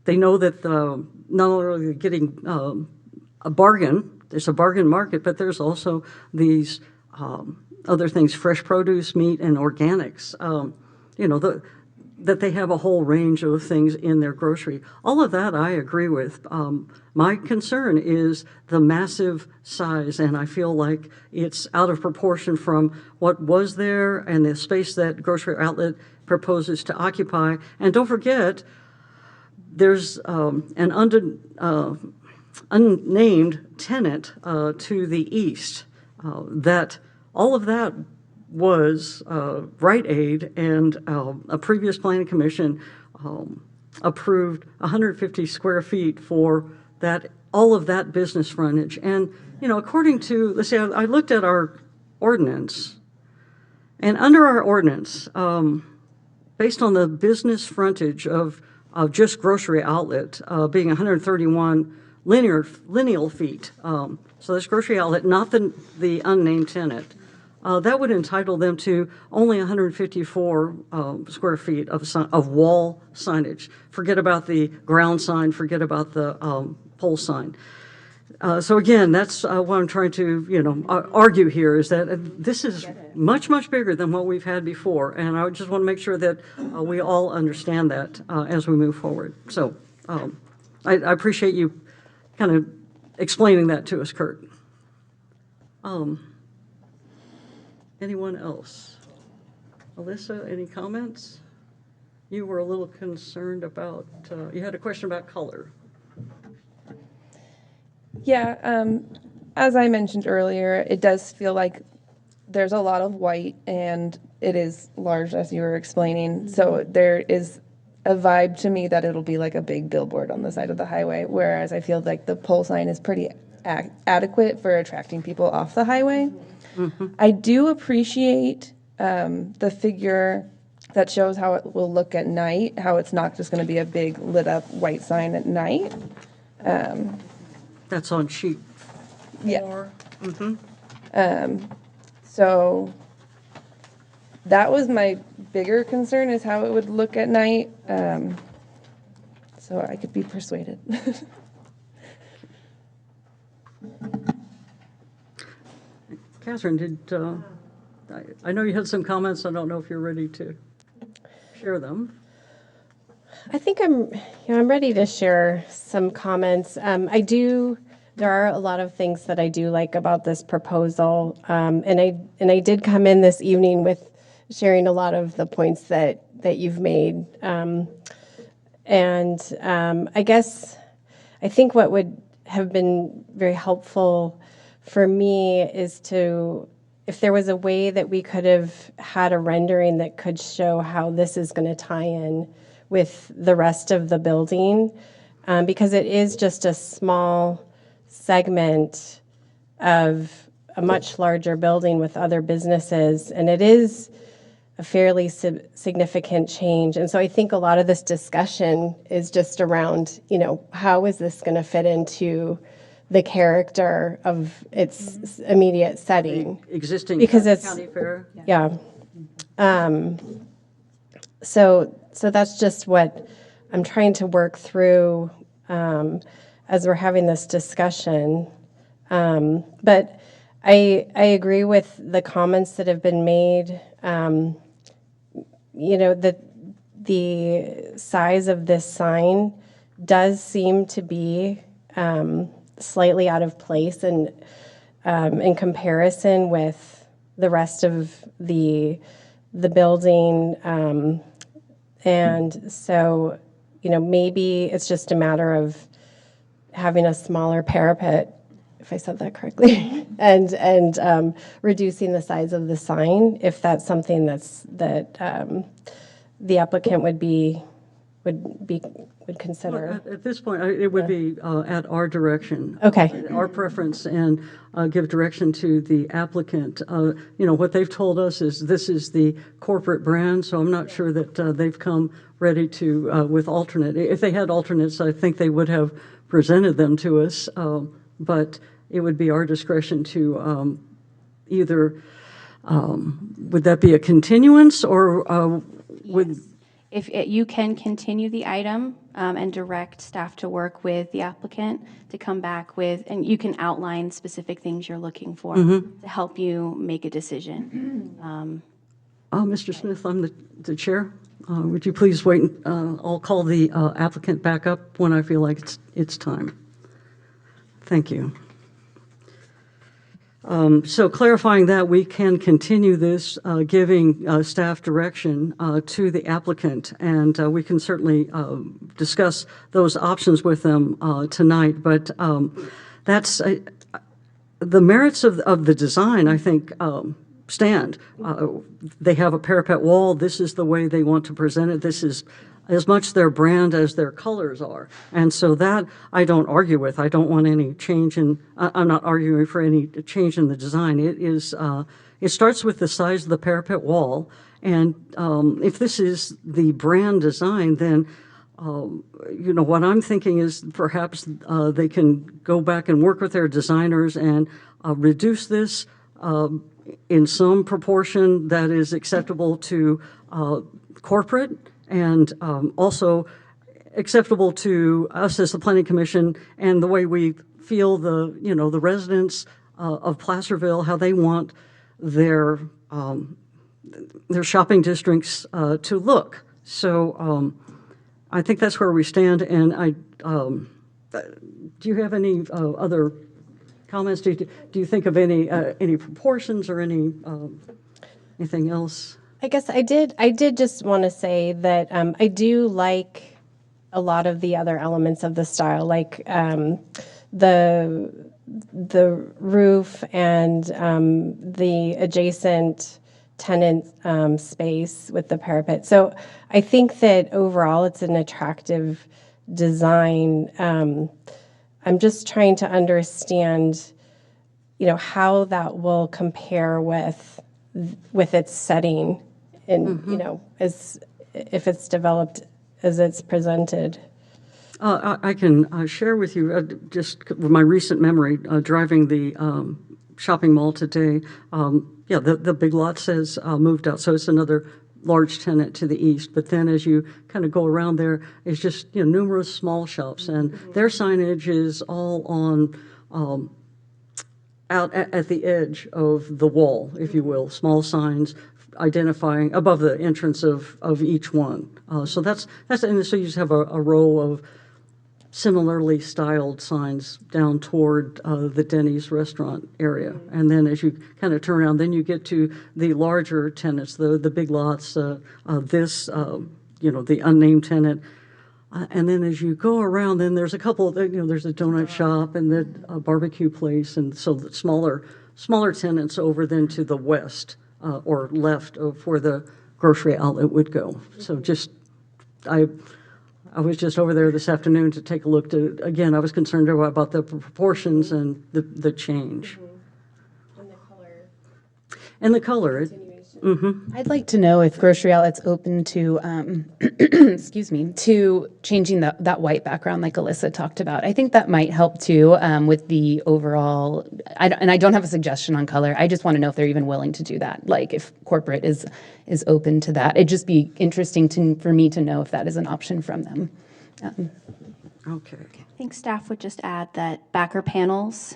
they know that not only are they getting a bargain, there's a bargain market, but there's also these other things, fresh produce, meat, and organics. That they have a whole range of things in their grocery. All of that I agree with. My concern is the massive size, and I feel like it's out of proportion from what was there and the space that Grocery Outlet proposes to occupy. And don't forget, there's an unnamed tenant to the east. That all of that was Rite Aid, and a previous planning commission approved 150 square feet for all of that business frontage. And according to, let's say, I looked at our ordinance, and under our ordinance, based on the business frontage of just grocery outlet, being 131 lineal feet. So that's grocery outlet, not the unnamed tenant. That would entitle them to only 154 square feet of wall signage. Forget about the ground sign, forget about the pole sign. So again, that's what I'm trying to, argue here, is that this is much, much bigger than what we've had before. And I just want to make sure that we all understand that as we move forward. So I appreciate you kind of explaining that to us, Kurt. Anyone else? Alyssa, any comments? You were a little concerned about, you had a question about color. Yeah, as I mentioned earlier, it does feel like there's a lot of white and it is large, as you were explaining. So there is a vibe to me that it'll be like a big billboard on the side of the highway, whereas I feel like the pole sign is pretty adequate for attracting people off the highway. I do appreciate the figure that shows how it will look at night, how it's not just going to be a big lit up white sign at night. That's on sheet Yeah. 4. So that was my bigger concern, is how it would look at night. So I could be persuaded. Catherine, I know you had some comments. I don't know if you're ready to share them. I think I'm ready to share some comments. There are a lot of things that I do like about this proposal. And I did come in this evening with sharing a lot of the points that you've made. I guess I think what would have been very helpful for me is if there was a way that we could have had a rendering that could show how this is going to tie in with the rest of the building, because it is just a small segment of a much larger building with other businesses, and it is a fairly significant change. And so I think a lot of this discussion is just around, how is this going to fit into the character of its immediate setting? Existing Because it's county fair. yeah. So that's just what I'm trying to work through as we're having this discussion. But I agree with the comments that have been made. That the size of this sign does seem to be slightly out of place and in comparison with the rest of the building. And so, maybe it's just a matter of having a smaller parapet, if I said that correctly, and reducing the size of the sign, if that's something that the applicant would consider. At this point, it would be at our direction. Okay. Our preference, and give direction to the applicant. What they've told us is this is the corporate brand, so I'm not sure that they've come ready to with alternate. If they had alternates, I think they would have presented them to us, but it would be our discretion to either, would that be a continuance, or would... If you can continue the item and direct staff to work with the applicant to come back with, and you can outline specific things you're looking for to help you make a decision. Mr. Smith, I'm the chair. Would you please wait? I'll call the applicant back up when I feel like it's time. Thank you. So clarifying that, we can continue this, giving staff direction to the applicant, and we can certainly discuss those options with them tonight. But that's the merits of the design, I think, stand. They have a parapet wall. This is the way they want to present it. This is as much their brand as their colors are. And so that I don't argue with. I don't want any change in, I'm not arguing for any change in the design. It starts with the size of the parapet wall. And if this is the brand design, then what I'm thinking is perhaps they can go back and work with their designers and reduce this in some proportion that is acceptable to corporate and also acceptable to us as the Planning Commission and the way we feel the residents of Placerville, how they want their shopping districts to look. So I think that's where we stand. And do you have any other comments? Do you think of any proportions or anything else? I guess I did just want to say that I do like a lot of the other elements of the style, like the roof and the adjacent tenant space with the parapet. So I think that overall it's an attractive design. I'm just trying to understand, how that will compare with its setting and, as if it's developed as it's presented. I can share with you just my recent memory driving the shopping mall today. The Big Lots has moved out, so it's another large tenant to the east. But then as you kind of go around there, it's just numerous small shops, and their signage is all on out at the edge of the wall, if you will, small signs identifying above the entrance of each one. So that's and so you just have a row of similarly styled signs down toward the Denny's restaurant area. And then as you kind of turn around, then you get to the larger tenants, the Big Lots, the unnamed tenant. And then as you go around, then there's a couple, there's a donut shop and the barbecue place. And so the smaller tenants over then to the west or left of where the grocery outlet would go. So I was just over there this afternoon to take a look again, I was concerned about the proportions and the change. And the color. I'd like to know if Grocery Outlet's open to, excuse me, to changing that white background like Alyssa talked about. I think that might help too with the overall, and I don't have a suggestion on color. I just want to know if they're even willing to do that, like if corporate is open to that. It'd just be interesting for me to know if that is an option from them. Okay. I think staff would just add that backer panels,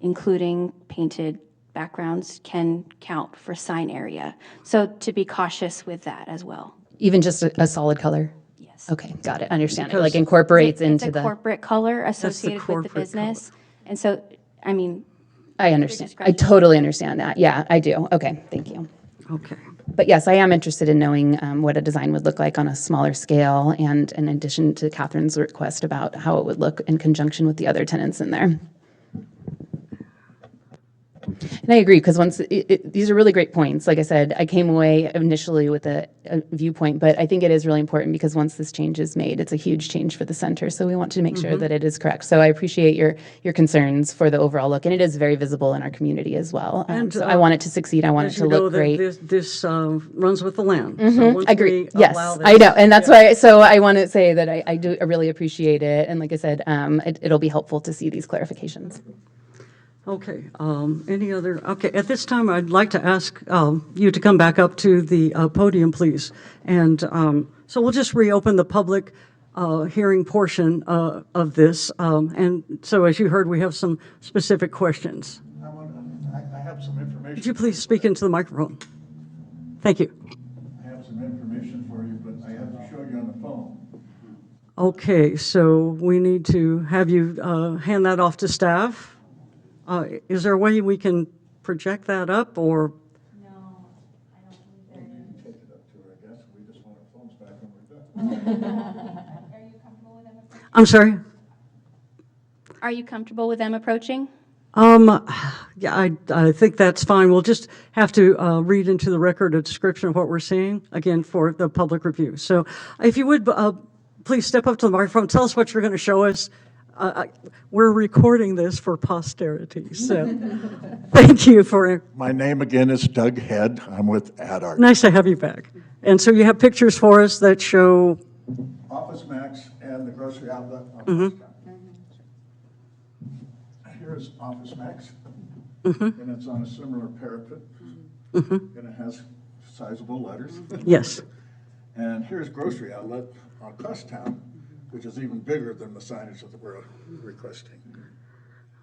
including painted backgrounds, can count for sign area. So to be cautious with that as well. Even just a solid color? Yes. Okay, got it, understand it, like incorporates into It's a the. corporate color associated with the corporate business. And so, I mean, I understand, I discretion. totally understand that, yeah, I do, okay, thank you. Okay. But yes, I am interested in knowing what a design would look like on a smaller scale, and in addition to Catherine's request about how it would look in conjunction with the other tenants in there. And I agree, because these are really great points. Like I said, I came away initially with a viewpoint, but I think it is really important because once this change is made, it's a huge change for the center. So we want to make sure that it is correct. So I appreciate your concerns for the overall look, and it is very visible in our community as well. And, so I want it to succeed. I want it As to you know, look great. this runs with the land. So once I agree. we Yes, allow this- I know, and that's why. So I want to say that I really appreciate it, and like I said, it'll be helpful to see these clarifications. Okay, any other, okay, at this time, I'd like to ask you to come back up to the podium, please. And so we'll just reopen the public hearing portion of this. And so as you heard, we have some specific questions. I have some information. Would you please speak into the microphone? Thank you. I have some information for you, but I have to show you on the phone. Okay, so we need to have you hand that off to staff. Is there a way we can project that up, or? No, I don't think there is. Take it up to her, I guess. We just want our phones back when we're done. Are you comfortable with them? I'm sorry? are you comfortable with them approaching? Yeah, I think that's fine. We'll just have to read into the record a description of what we're seeing, again, for the public review. So if you would, please step up to the microphone, tell us what you're going to show us. We're recording this for posterity, so thank you for. My name again is Doug Head. I'm with AdArt. Nice to have you back. And so you have pictures for us that show. Office Max outlet on West County. Here's Office Max, and it's on a similar parapet, and it has sizable letters. Yes. And here's Grocery Outlet on Crosstown, which is even bigger than the signage that we're requesting.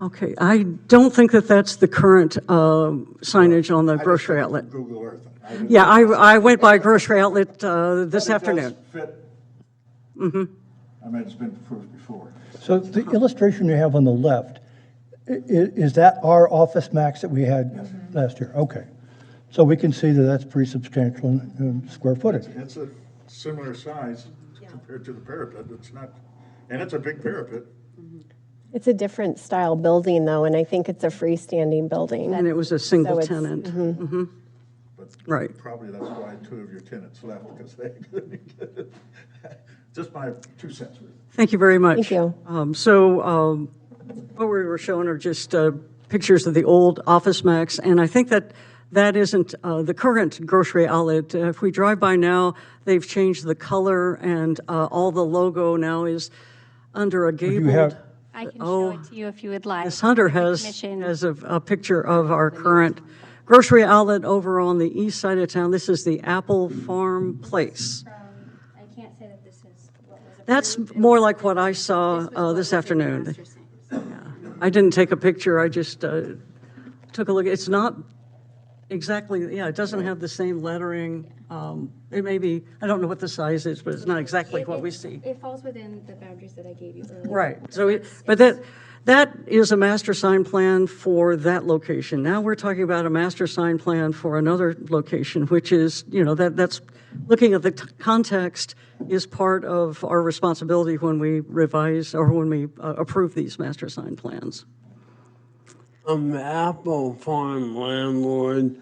Okay, I don't think that that's the current signage on the grocery I just outlet. Google Earth. I didn't- Yeah, I went by grocery outlet this But it afternoon. does fit. I mean, it's been approved before. So the illustration you have on the left, is that our Office Max that we had last year? Okay. So we can see that that's pretty substantial in square footage. It's a similar size compared to the parapet. It's not, and it's a big parapet. It's a different style building, though, and I think it's a freestanding building. And it was a single So it's- tenant. But Right. probably that's why 2 of your tenants left, because they couldn't get it. Just my 2 cents. Thank you very much. Thank you. What we were showing are just pictures of the old Office Max, and I think that isn't the current grocery outlet. If we drive by now, they've changed the color, and all the logo now is under a gabled. have- I can show it to you if you would like. Ms. Hunter The has commission- a picture of our current grocery outlet over on the east side of town. This is the Apple Farm Place. I can't say that this is what was That's approved. more like what I saw This was what this was in the afternoon. master plan. I didn't take a picture, I just took a look. It's not exactly, it doesn't have the same lettering. It may be, I don't know what the size is, but it's not exactly what we see. It falls within the boundaries that I gave you earlier. Right, so, but that is a master sign plan for that location. Now we're talking about a master sign plan for another location, which is, that's, looking at the context is part of our responsibility when we revise or when we approve these master sign plans. Apple Farm landlord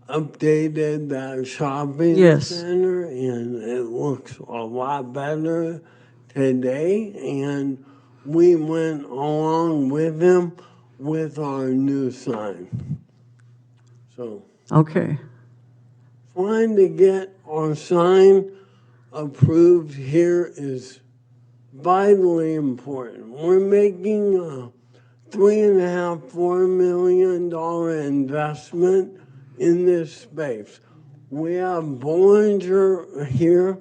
updated that shopping Yes. center, and it looks a lot better today. And we went along with them with our new sign. So Okay, trying to get our sign approved here is vitally important. We're making a $3.5–4 million investment in this space. We have Bollinger here,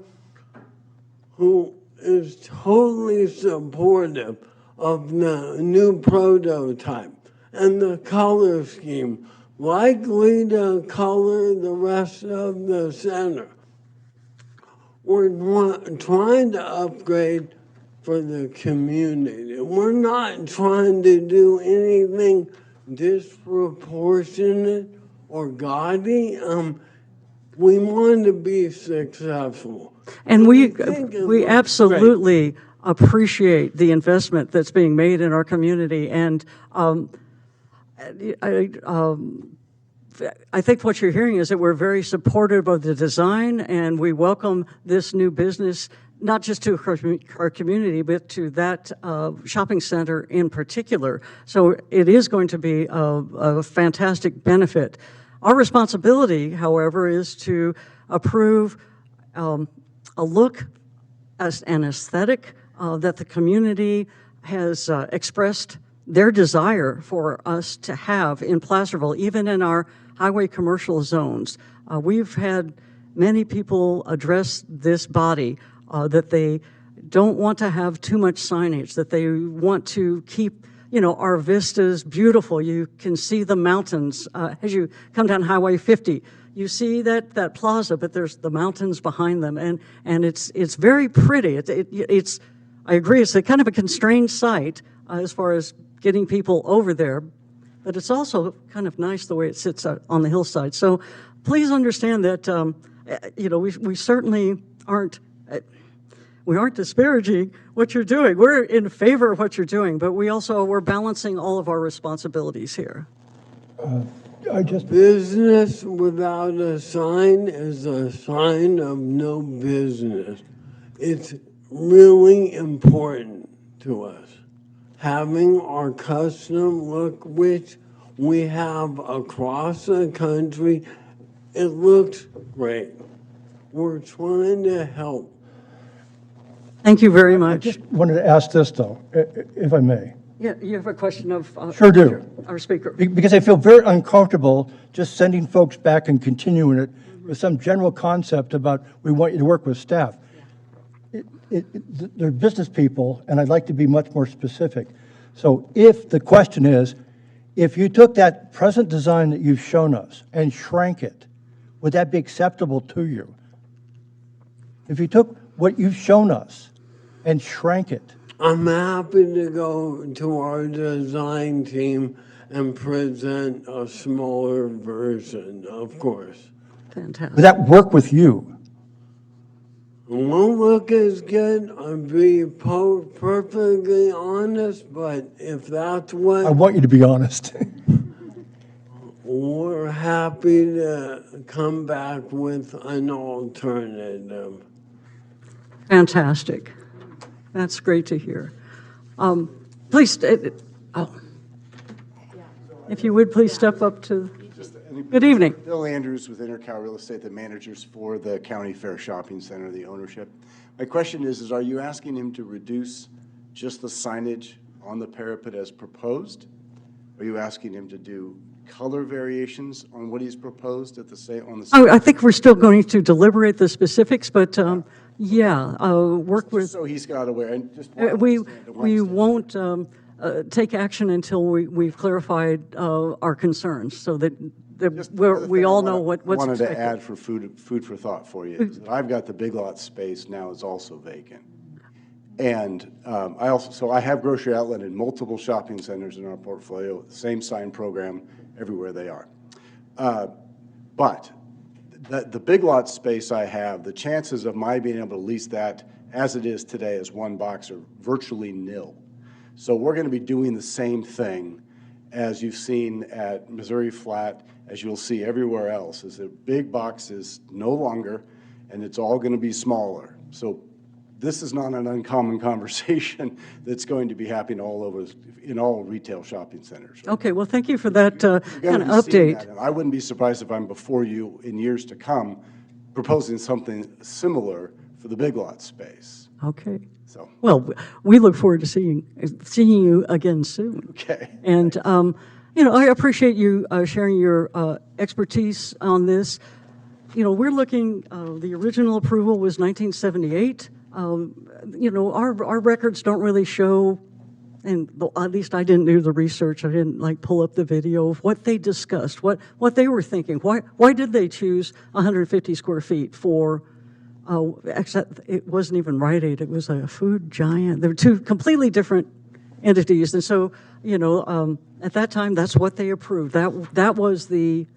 who is totally supportive of the new prototype and the color scheme, likely to color the rest of the center. We're trying to upgrade for the community. We're not trying to do anything disproportionate or gaudy. We want to be successful. and we think it looks absolutely appreciate the investment that's being made in our community, and I think what you're hearing is that we're very supportive of the design, and we welcome this new business, not just to our community, but to that shopping center in particular. So it is going to be a fantastic benefit. Our responsibility, however, is to approve a look, as an aesthetic that the community has expressed their desire for us to have in Placerville, even in our highway commercial zones. We've had many people address this body that they don't want to have too much signage, that they want to keep, our vistas beautiful. You can see the mountains as you come down Highway 50. You see that plaza, but there's the mountains behind them, and it's very pretty. It's I agree, it's a kind of a constrained site as far as getting people over there, but it's also kind of nice the way it sits on the hillside. So please understand that we certainly aren't. We aren't disparaging what you're doing. We're in favor of what you're doing, but we're balancing all of our responsibilities here. Business without a sign is a sign of no business. It's really important to us. Having our custom look, which we have across the country, it looks great. We're trying to help. Thank you very I much. just wanted to ask this, though, if I may. Yeah, you have a question of? Sure do. Our speaker. Because I feel very uncomfortable just sending folks back and continuing it with some general concept about, we want you to work with staff. They're business people, and I'd like to be much more specific. So if the question is, if you took that present design that you've shown us and shrank it, would that be acceptable to you? If you took what you've shown us and shrank it, I'm happy to go to our design team and present a smaller version, of course. Fantastic. would that work with you? It won't look as good, I'll be perfectly honest, but if that's I what, want you to be honest. we're happy to come back with an alternative. Fantastic. That's great to hear. Please, if you would, please step up to, good evening. Bill Andrews with Intercal Real Estate, the managers for the County Fair Shopping Center, the ownership. My question is are you asking him to reduce just the signage on the parapet as proposed? Are you asking him to do color variations on what he's proposed at the on the? Oh, I think we're still going to deliberate the specifics, but work with. So he's got to wear, and just. We won't take action until we've clarified our concerns, so that we all know what's wanted expected. to add for food for thought for you is that I've got the Big Lot space now is also vacant. And I have grocery outlet in multiple shopping centers in our portfolio, same sign program everywhere they are. But the Big Lot space I have, the chances of my being able to lease that as it is today as one box are virtually nil. So we're going to be doing the same thing as you've seen at Missouri Flat, as you'll see everywhere else, is that big box is no longer, and it's all going to be smaller. So this is not an uncommon conversation that's going to be happening all over, in all retail shopping centers. Right? Okay, well, thank you for that You're kind gonna of be seeing update. that, and I wouldn't be surprised if I'm before you in years to come proposing something similar for the Big Lot space. Okay. So, Well, we look forward to seeing you again soon. okay. And, I appreciate you sharing your expertise on this. We're looking, the original approval was 1978. Our records don't really show, and at least I didn't do the research. I didn't pull up the video of what they discussed, what they were thinking. Why did they choose 150 square feet for? Except it wasn't even Rite Aid, it was a food giant. They were two completely different entities. And so, at that time, that's what they approved. That was the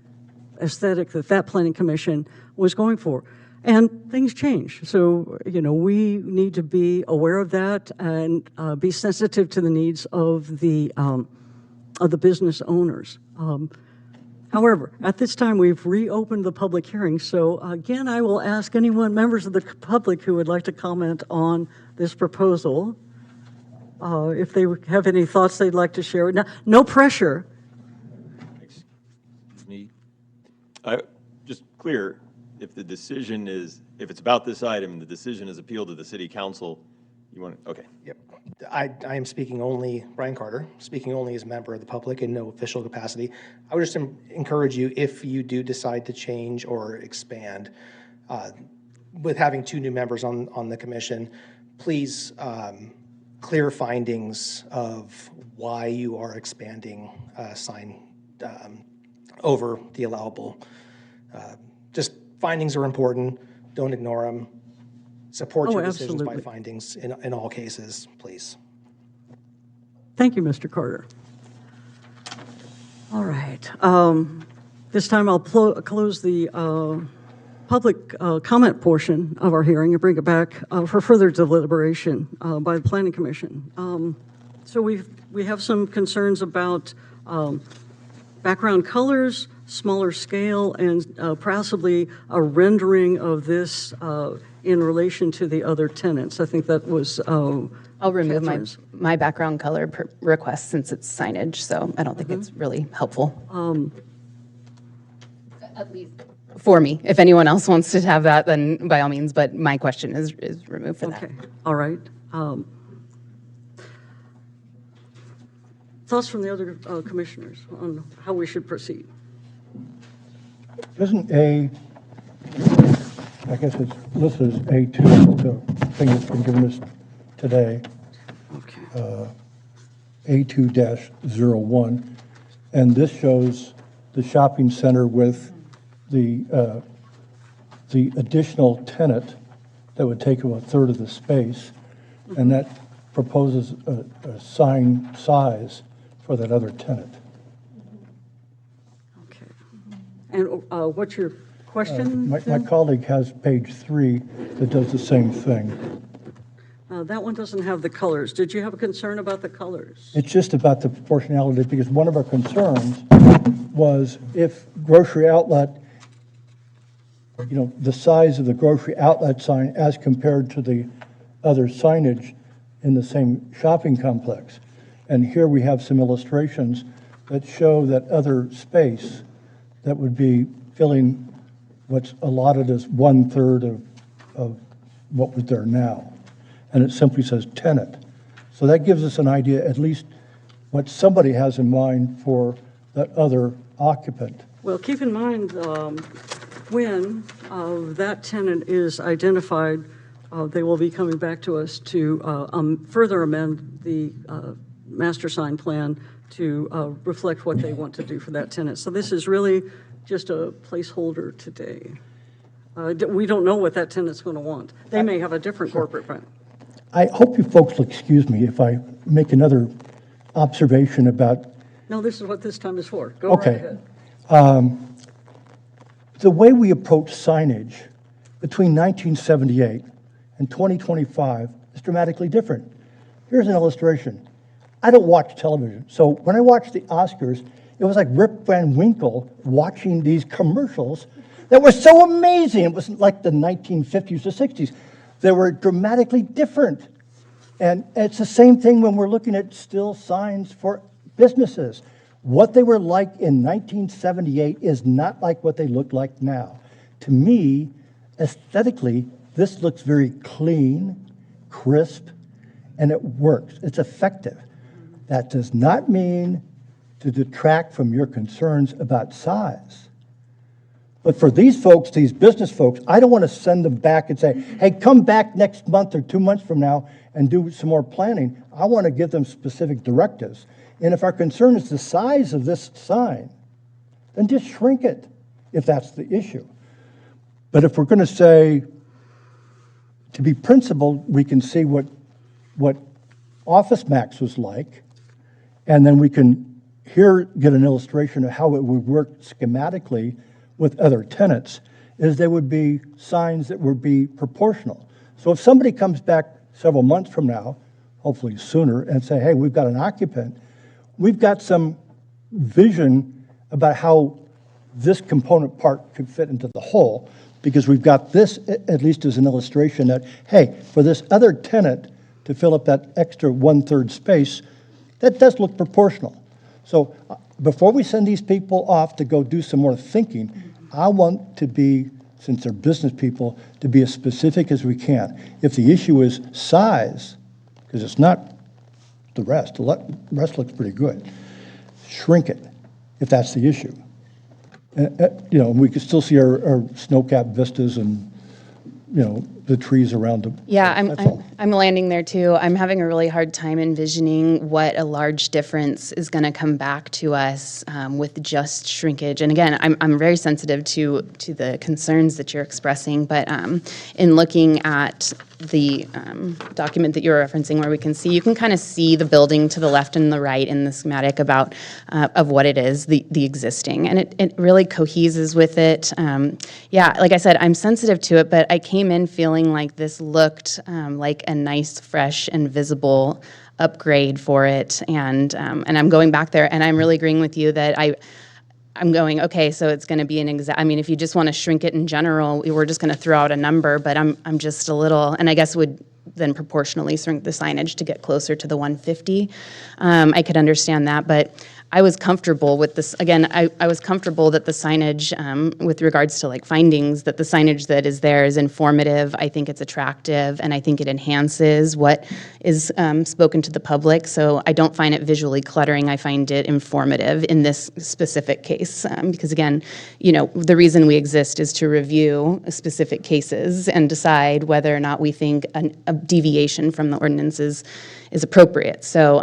aesthetic that planning commission was going for. And things change. So, we need to be aware of that and be sensitive to the needs of the business owners. However, at this time, we've reopened the public hearing. So again, I will ask members of the public who would like to comment on this proposal, if they have any thoughts they'd like to share. No pressure. Excuse me. Just clear, if it's about this item, the decision is appealed to the city council, okay. Yep. I am speaking only, Brian Carter, speaking only as a member of the public in no official capacity. I would just encourage you, if you do decide to change or expand, with having two new members on the commission, please clear findings of why you are expanding sign over the allowable. Just findings are important. Don't ignore them. Support your decisions by findings in all cases, please. Thank you, Mr. Carter. All right. This time I'll close the public comment portion of our hearing and bring it back for further deliberation by the Planning Commission. So we have some concerns about background colors, smaller scale, and possibly a rendering of this in relation to the other tenants. I think that was I'll remove Catherine's. my background color request since it's signage, so I don't think it's really helpful. Um, At least for me. If anyone else wants to have that, then by all means, but my question is removed for that. Okay, all right. Thoughts from the other commissioners on how we should proceed? Isn't I guess it's listed as A2, the thing that's been given us today, Okay. A2-01, and this shows the shopping center with the additional tenant that would take up a third of the space, and that proposes a sign size for that other tenant. Okay. And what's your question? My then? colleague has page 3 that does the same thing. That one doesn't have the colors. Did you have a concern about the colors? It's just about the proportionality, because one of our concerns was if grocery outlet, the size of the grocery outlet sign as compared to the other signage in the same shopping complex. And here we have some illustrations that show that other space that would be filling what's allotted as 1/3 of what was there now. And it simply says tenant. So that gives us an idea, at least what somebody has in mind for that other occupant. Well, keep in mind, when that tenant is identified, they will be coming back to us to further amend the master sign plan to reflect what they want to do for that tenant. So this is really just a placeholder today. We don't know what that tenant's going to want. They may have a different corporate plan. I hope you folks will excuse me if I make another observation about, No, this is what this time is for. Go right okay. ahead. The way we approach signage between 1978 and 2025 is dramatically different. Here's an illustration. I don't watch television, so when I watched the Oscars, it was like Rip Van Winkle watching these commercials that were so amazing. It wasn't like the 1950s or 60s. They were dramatically different. And it's the same thing when we're looking at still signs for businesses. What they were like in 1978 is not like what they look like now. To me, aesthetically, this looks very clean, crisp, and it works. It's effective. That does not mean to detract from your concerns about size. But for these folks, these business folks, I don't want to send them back and say, hey, come back next month or 2 months from now and do some more planning. I want to give them specific directives. And if our concern is the size of this sign, then just shrink it if that's the issue. But if we're going to say, to be principled, we can see what Office Max was like, and then we can here get an illustration of how it would work schematically with other tenants, is there would be signs that would be proportional. So if somebody comes back several months from now, hopefully sooner, and say, hey, we've got an occupant, we've got some vision about how this component part could fit into the whole, because we've got this at least as an illustration that, hey, for this other tenant to fill up that extra 1/3 space, that does look proportional. So before we send these people off to go do some more thinking, I want to be, since they're business people, to be as specific as we can. If the issue is size, because it's not the rest looks pretty good, shrink it if that's the issue. We can still see our snow-capped vistas and, the trees around them. Yeah, That's all. I'm landing there too. I'm having a really hard time envisioning what a large difference is going to come back to us with just shrinkage. And again, I'm very sensitive to the concerns that you're expressing, but in looking at the document that you're referencing, where we can see, you can kind of see the building to the left and the right in the schematic about of what it is, the existing, and it really coheses with it. Yeah, like I said, I'm sensitive to it, but I came in feeling like this looked like a nice, fresh, and visible upgrade for it, and I'm going back there, and I'm really agreeing with you that I'm going, okay, so it's going to be if you just want to shrink it in general, we're just going to throw out a number, but I'm just a little, and I guess would then proportionally shrink the signage to get closer to the 150. I could understand that, but I was comfortable with this, again, I was comfortable that the signage, with regards to like findings, that the signage that is there is informative. I think it's attractive, and I think it enhances what is spoken to the public. So I don't find it visually cluttering. I find it informative in this specific case. Because again, you know, the reason we exist is to review specific cases and decide whether or not we think a deviation from the ordinance is appropriate. So,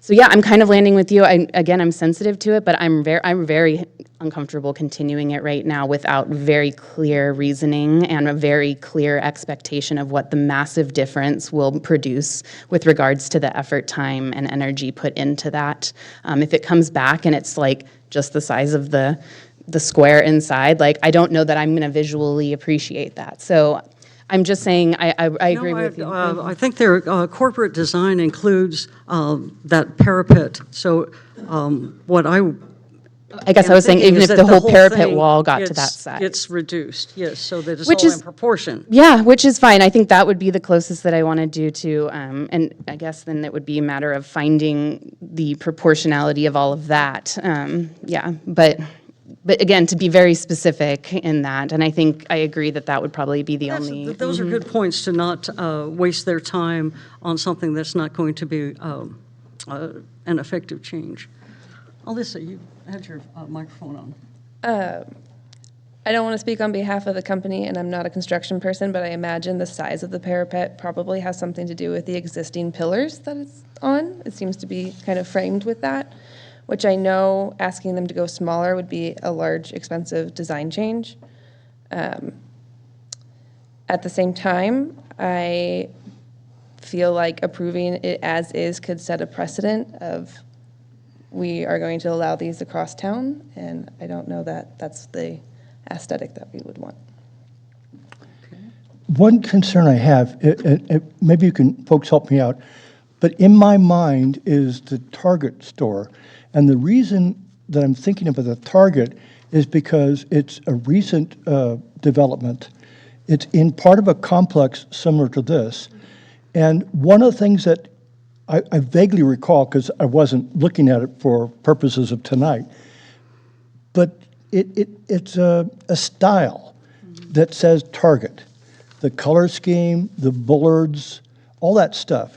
so yeah, I'm kind of landing with you. Again, I'm sensitive to it, but I'm very uncomfortable continuing it right now without very clear reasoning and a very clear expectation of what the massive difference will produce with regards to the effort, time, and energy put into that. If it comes back and it's like just the size of the square inside, like I don't know that I'm going to visually appreciate that. So I'm just saying, I agree with you. I think their corporate design includes that parapet. So what I guess I was saying, even if the whole parapet wall got to that size. It's reduced, yes, so that it's Which all is- in proportion. Yeah, which is fine. I think that would be the closest that I want to do to, and I guess then it would be a matter of finding the proportionality of all of that. Yeah, but again, to be very specific in that, and I think I agree that that would probably be the only. Those are good points to not waste their time on something that's not going to be an effective change. Alyssa, you had your microphone on. I don't want to speak on behalf of the company, and I'm not a construction person, but I imagine the size of the parapet probably has something to do with the existing pillars that it's on. It seems to be kind of framed with that, which I know asking them to go smaller would be a large, expensive design change. At the same time, I feel like approving it as is could set a precedent of we are going to allow these across town, and I don't know that that's the aesthetic that we would want. One concern I have, maybe you can, folks, help me out, but in my mind is the Target store. And the reason that I'm thinking about the Target is because it's a recent development. It's in part of a complex similar to this. And one of the things that I vaguely recall, because I wasn't looking at it for purposes of tonight, but it's a style that says Target. The color scheme, the bullards, all that stuff.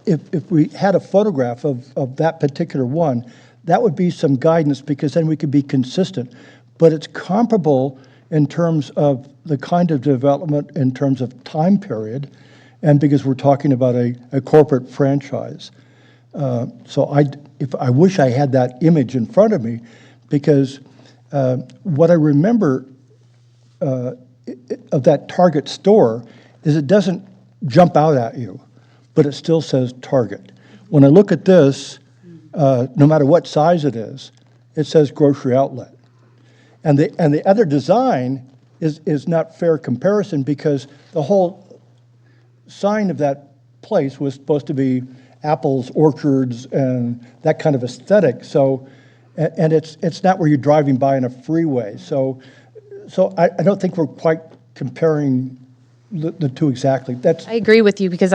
If we had a photograph of that particular one, that would be some guidance, because then we could be consistent. But it's comparable in terms of the kind of development, in terms of time period, and because we're talking about a corporate franchise. So I wish I had that image in front of me, because what I remember of that Target store is it doesn't jump out at you, but it still says Target. When I look at this, no matter what size it says grocery outlet. And the other design is not fair comparison, because the whole sign of that place was supposed to be apples, orchards, and that kind of aesthetic. So, and it's not where you're driving by on a freeway. So I don't think we're quite comparing the two exactly. I agree with you, because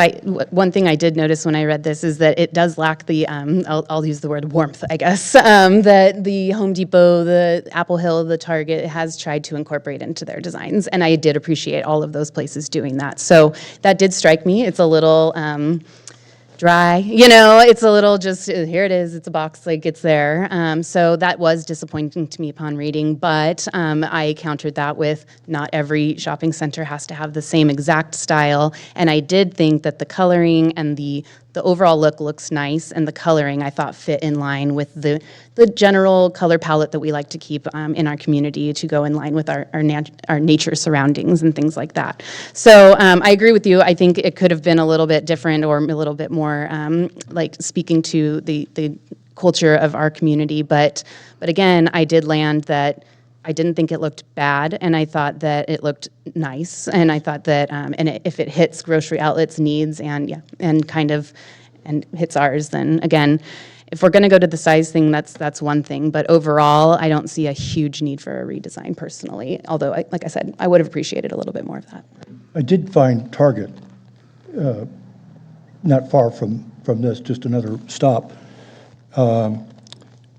one thing I did notice when I read this is that it does lack the, I'll use the word warmth, I guess, that the Home Depot, the Apple Hill, the Target has tried to incorporate into their designs. And I did appreciate all of those places doing that. So that did strike me. It's a little dry, you know, it's a little just, here it is, it's a box, like it's there. So that was disappointing to me upon reading, but I countered that with not every shopping center has to have the same exact style. And I did think that the coloring and the overall look looks nice, and the coloring I thought fit in line with the general color palette that we like to keep in our community, to go in line with our nature surroundings and things like that. So I agree with you. I think it could have been a little bit different, or a little bit more like speaking to the culture of our community. But again, I did land that I didn't think it looked bad, and I thought that it looked nice, and I thought that if it hits Grocery Outlet's needs and hits ours, then again, if we're going to go to the size thing, that's one thing. But overall, I don't see a huge need for a redesign personally. Although, like I said, I would have appreciated a little bit more of that. I did find Target not far from this, just another stop.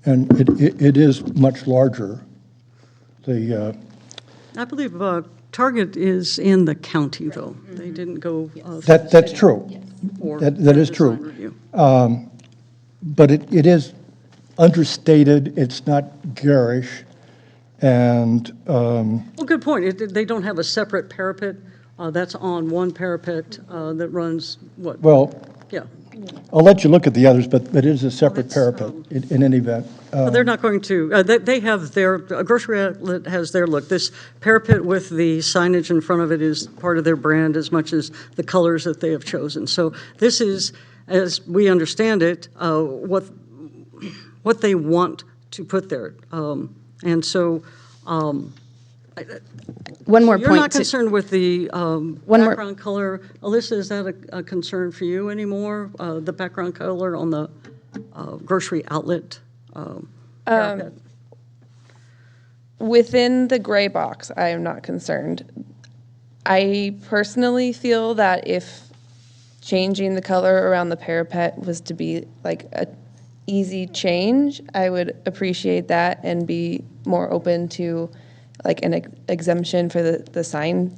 And it is much larger. The, I believe Target is in the county, though. They didn't go. through the that's city true. for That is design true. review. But it is understated, it's not garish, and, Well, good point. They don't have a separate parapet. That's on one parapet that runs, what? well, Yeah. I'll let you look at the others, but it is a separate it's, parapet in any event. But they're not going to, they have their, a grocery outlet has their look. This parapet with the signage in front of it is part of their brand as much as the colors that they have chosen. So this is, as we understand it, what they want to put there. And so One more you're point. not concerned with the more- background color. Alyssa, is that a concern for you anymore? The background color on the grocery outlet parapet? Within the gray box, I am not concerned. I personally feel that if changing the color around the parapet was to be like a easy change, I would appreciate that and be more open to like an exemption for the sign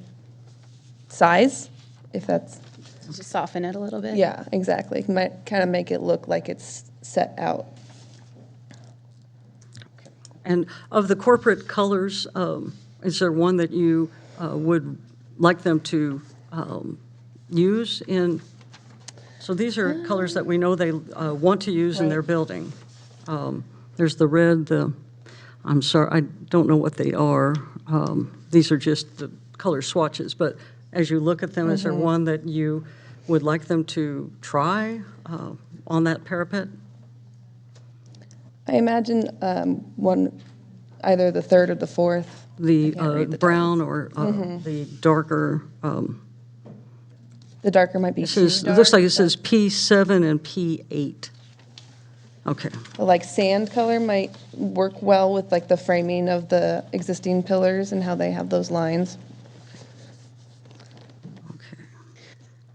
size, if that's, Just soften it a little bit. yeah, exactly. Might kind of make it look like it's set out. And of the corporate colors, is there one that you would like them to use in? So these are colors that we know they want to use in their building. There's the red, I'm sorry, I don't know what they are. These are just the color swatches, but as you look at them, is there one that you would like them to try on that parapet? I imagine one, either the third or the fourth. The can't read the brown or the darker? The darker might be It too says, it looks dark, like it says P7 and P8. Okay. but like sand color might work well with like the framing of the existing pillars and how they have those lines. Okay.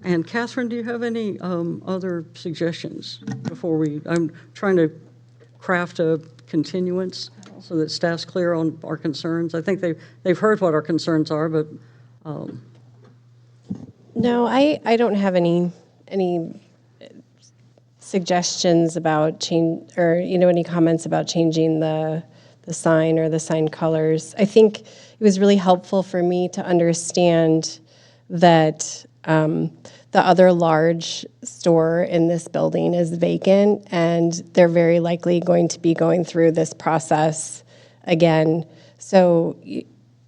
And Catherine, do you have any other suggestions before I'm trying to craft a continuance so that staff's clear on our concerns. I think they've heard what our concerns are, but No, I don't have any suggestions about change, or, any comments about changing the sign or the sign colors. I think it was really helpful for me to understand that the other large store in this building is vacant, and they're very likely going to be going through this process again. So,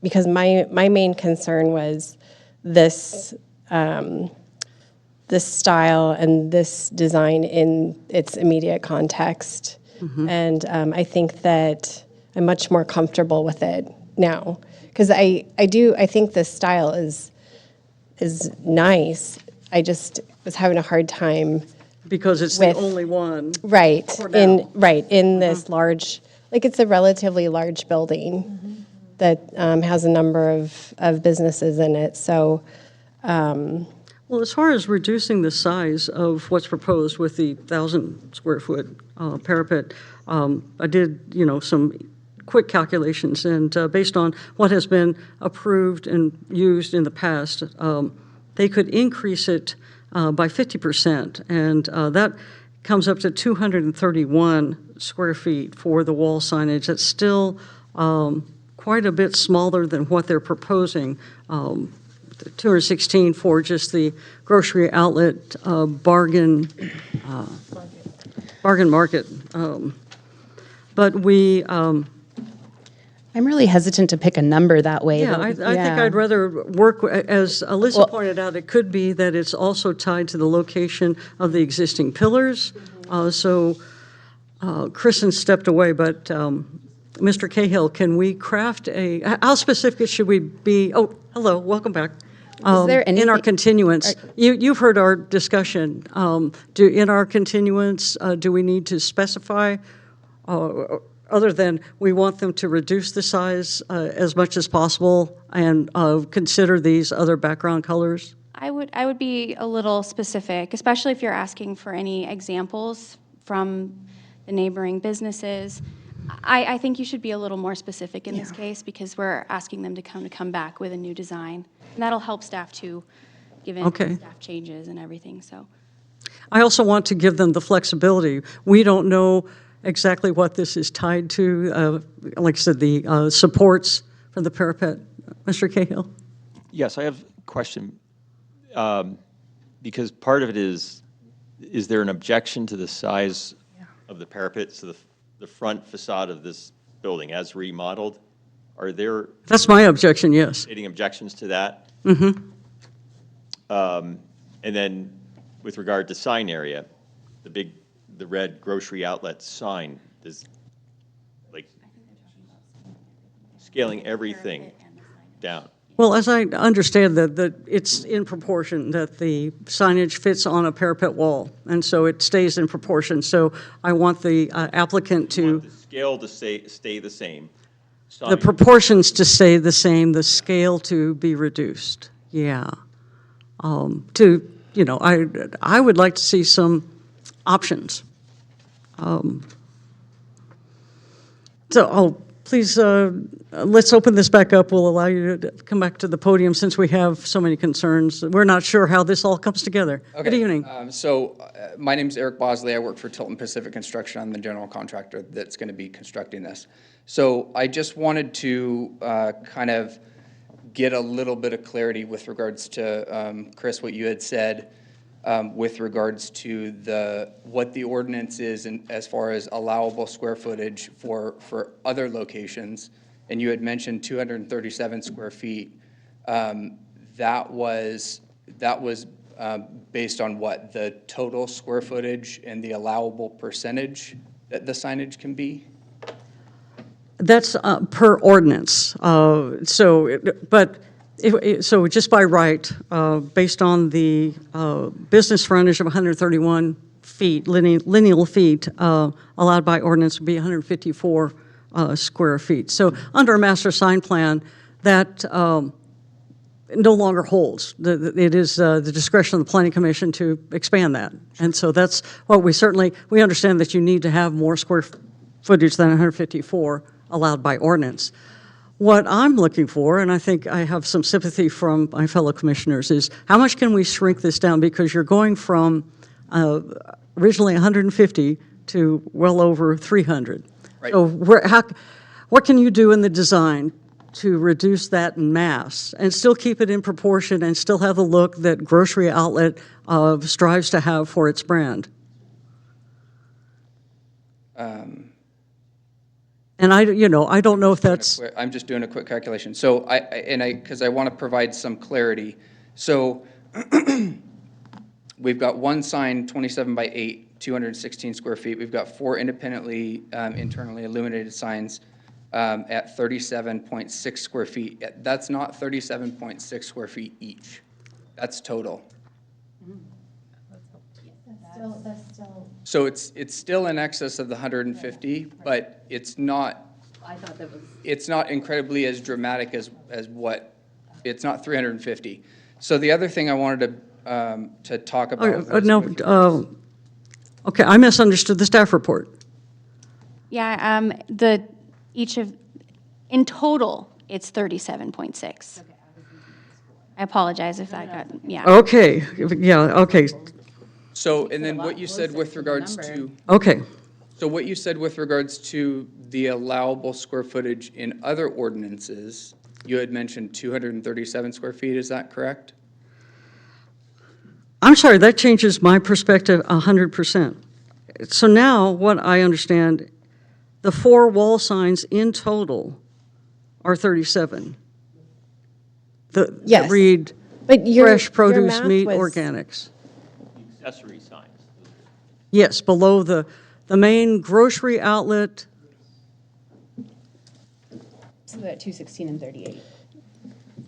because my main concern was this this style and this design in its immediate context. And I think that I'm much more comfortable with it now. Because I think this style is nice. I just was having a hard time. because it's the With- only one. Right, For in, now. right, in this large, like, it's a relatively large building that has a number of businesses in it, so, Well, as far as reducing the size of what's proposed with the 1,000 square foot parapet, I did, some quick calculations, and based on what has been approved and used in the past, they could increase it by 50%, and that comes up to 231 square feet for the wall signage. That's still quite a bit smaller than what they're proposing. 216 for just the grocery outlet bargain market. But we, I'm really hesitant to pick a number that way. yeah, though. I think I'd rather work, as Alyssa Well- pointed out, it could be that it's also tied to the location of the existing pillars. So Kristen stepped away, but Mr. Cahill, can we craft how specific should we be? Oh, hello, welcome back. there In our anything- continuance, you've heard our discussion. In our continuance, do we need to specify, other than we want them to reduce the size as much as possible and consider these other background colors? I would be a little specific, especially if you're asking for any examples from the neighboring businesses. I think you should be a little more specific in this case, because we're asking them to come back with a new design. And that'll help staff too, given Okay. staff changes and everything, so. I also want to give them the flexibility. We don't know exactly what this is tied to. Like I said, the supports for the parapet. Mr. Cahill? Yes, I have a question. Because part of it is there an objection to the size of the parapet, so the front facade of this building as remodeled? Are there That's my objection, yes. stating objections to that? Mm-hmm. And then with regard to sign area, the red grocery outlet sign, is like scaling everything down. Well, as I understand that it's in proportion, that the signage fits on a parapet wall, and so it stays in proportion. So I want the applicant You to, want the scale to stay the same. the Sign- proportions to stay the same, the scale to be reduced. Yeah. I would like to see some options. Please, let's open this back up. We'll allow you to come back to the podium since we have so many concerns. We're not sure how this all comes together. Good evening. My name is Eric Bosley. I work for Tilton Pacific Construction. I'm the general contractor that's going to be constructing this. So I just wanted to kind of get a little bit of clarity with regards to, Chris, what you had said with regards to what the ordinance is and as far as allowable square footage for other locations. And you had mentioned 237 square feet. That was based on what? The total square footage and the allowable percentage that the signage can be? That's per ordinance. So just by right, based on the business frontage of 131 feet, lineal feet, allowed by ordinance would be 154 square feet. So under a master sign plan, that no longer holds. It is the discretion of the Planning Commission to expand that. And so that's what we understand that you need to have more square footage than 154 allowed by ordinance. What I'm looking for, and I think I have some sympathy from my fellow commissioners, is how much can we shrink this down? Because you're going from originally 150 to well over 300. Right. So what can you do in the design to reduce that in mass and still keep it in proportion and still have the look that Grocery Outlet strives to have for its brand? And I don't know if that's. I'm just doing a quick calculation. So because I want to provide some clarity. So we've got one sign, 27 by 8, 216 square feet. We've got 4 independently, internally illuminated signs at 37.6 square feet. That's not 37.6 square feet each. That's total. That's still. So it's still in excess of the 150, but it's not. I thought that was. It's not incredibly as dramatic as what. It's not 350. So the other thing I wanted to talk about. Okay, I misunderstood the staff report. Yeah, in total, it's 37.6. I apologize if that got, yeah. Okay, yeah, okay, So, and then what you said with regards to. okay. So what you said with regards to the allowable square footage in other ordinances, you had mentioned 237 square feet, is that correct? I'm sorry, that changes my perspective 100%. So now what I understand, the 4 wall signs in total are 37. That Yes. read But your fresh produce, math meat, was- organics. Accessory signs. Yes, below the main grocery outlet, So that 216 and 38.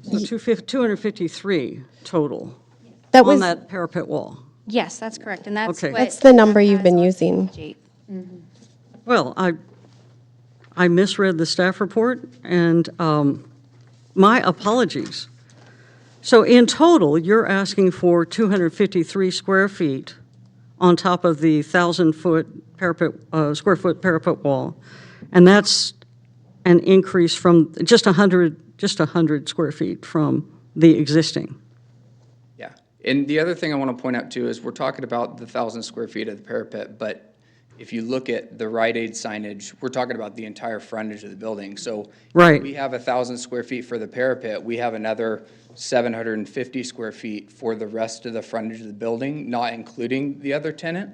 so 253 total That on was, that parapet wall. Yes, that's correct, and that's Okay. what. that's the number you've has been on using. page 8. Well, I misread the staff report, and my apologies. So in total, you're asking for 253 square feet on top of the 1,000-foot parapet, square foot parapet wall. And that's an increase from just 100 square feet from the existing. Yeah, and the other thing I want to point out too is we're talking about the 1,000 square feet of the parapet, but if you look at the Rite Aid signage, we're talking about the entire frontage of the building. So Right. we have 1,000 square feet for the parapet, we have another 750 square feet for the rest of the frontage of the building, not including the other tenant.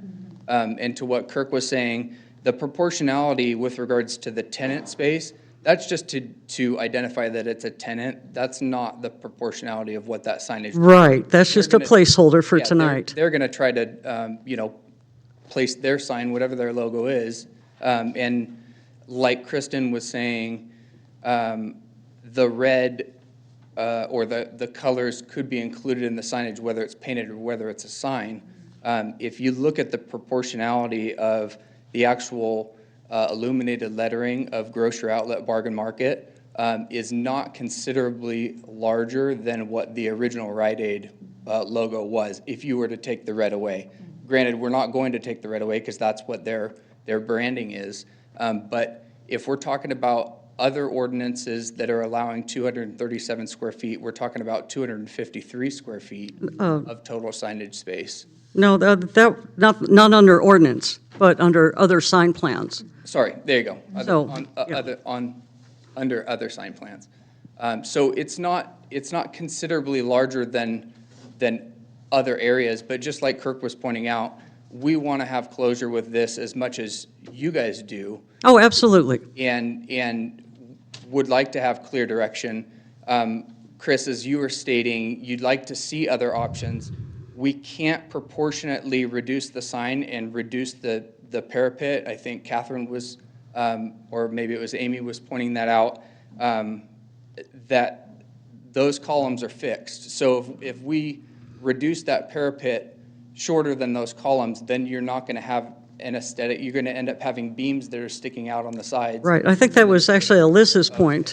And to what Kirk was saying, the proportionality with regards to the tenant space, that's just to identify that it's a tenant. That's not the proportionality of what that signage. Right, that's just a They're gonna- placeholder for yeah, they're- tonight. They're going to try to, place their sign, whatever their logo is. And like Kristen was saying, the red or the colors could be included in the signage, whether it's painted or whether it's a sign. If you look at the proportionality of the actual illuminated lettering of grocery outlet bargain market, is not considerably larger than what the original Rite Aid logo was, if you were to take the red away. Granted, we're not going to take the red away because that's what their branding is. But if we're talking about other ordinances that are allowing 237 square feet, we're talking about 253 square feet of total signage space. No, not under ordinance, but under other sign plans. Sorry, there you go. So, Under other sign plans. So it's not considerably larger than other areas, but just like Kirk was pointing out, we want to have closure with this as much as you guys do, Oh, absolutely. and would like to have clear direction. Chris, as you were stating, you'd like to see other options. We can't proportionately reduce the sign and reduce the parapet. I think Catherine was, or maybe it was Amy was pointing that out, that those columns are fixed. So if we reduce that parapet shorter than those columns, then you're not going to have an aesthetic. You're going to end up having beams that are sticking out on the sides. Right, I think that was actually Alyssa's point.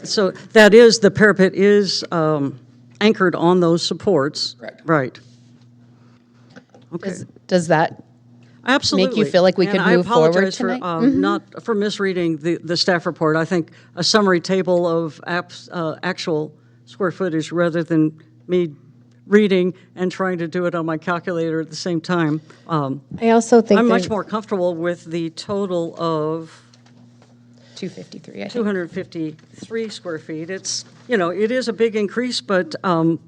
So that is, the parapet is anchored on those supports. Correct. Right. Okay. Does that Absolutely. make you feel like we could move forward And I apologize tonight? for not for misreading the staff report. I think a summary table of actual square footage rather than me reading and trying to do it on my calculator at the same time. I also think I'm there- much more comfortable with the total of 253, I think. 253 square feet. It's, it is a big increase, but, from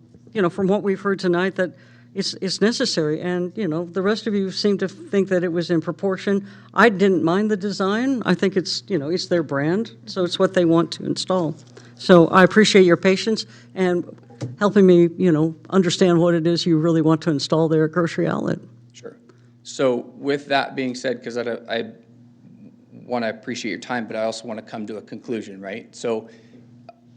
what we've heard tonight, that it's necessary. And, the rest of you seem to think that it was in proportion. I didn't mind the design. I think it's, it's their brand, so it's what they want to install. So I appreciate your patience and helping me, understand what it is you really want to install there at Grocery Outlet. Sure. So with that being said, because I want to appreciate your time, but I also want to come to a conclusion, right? So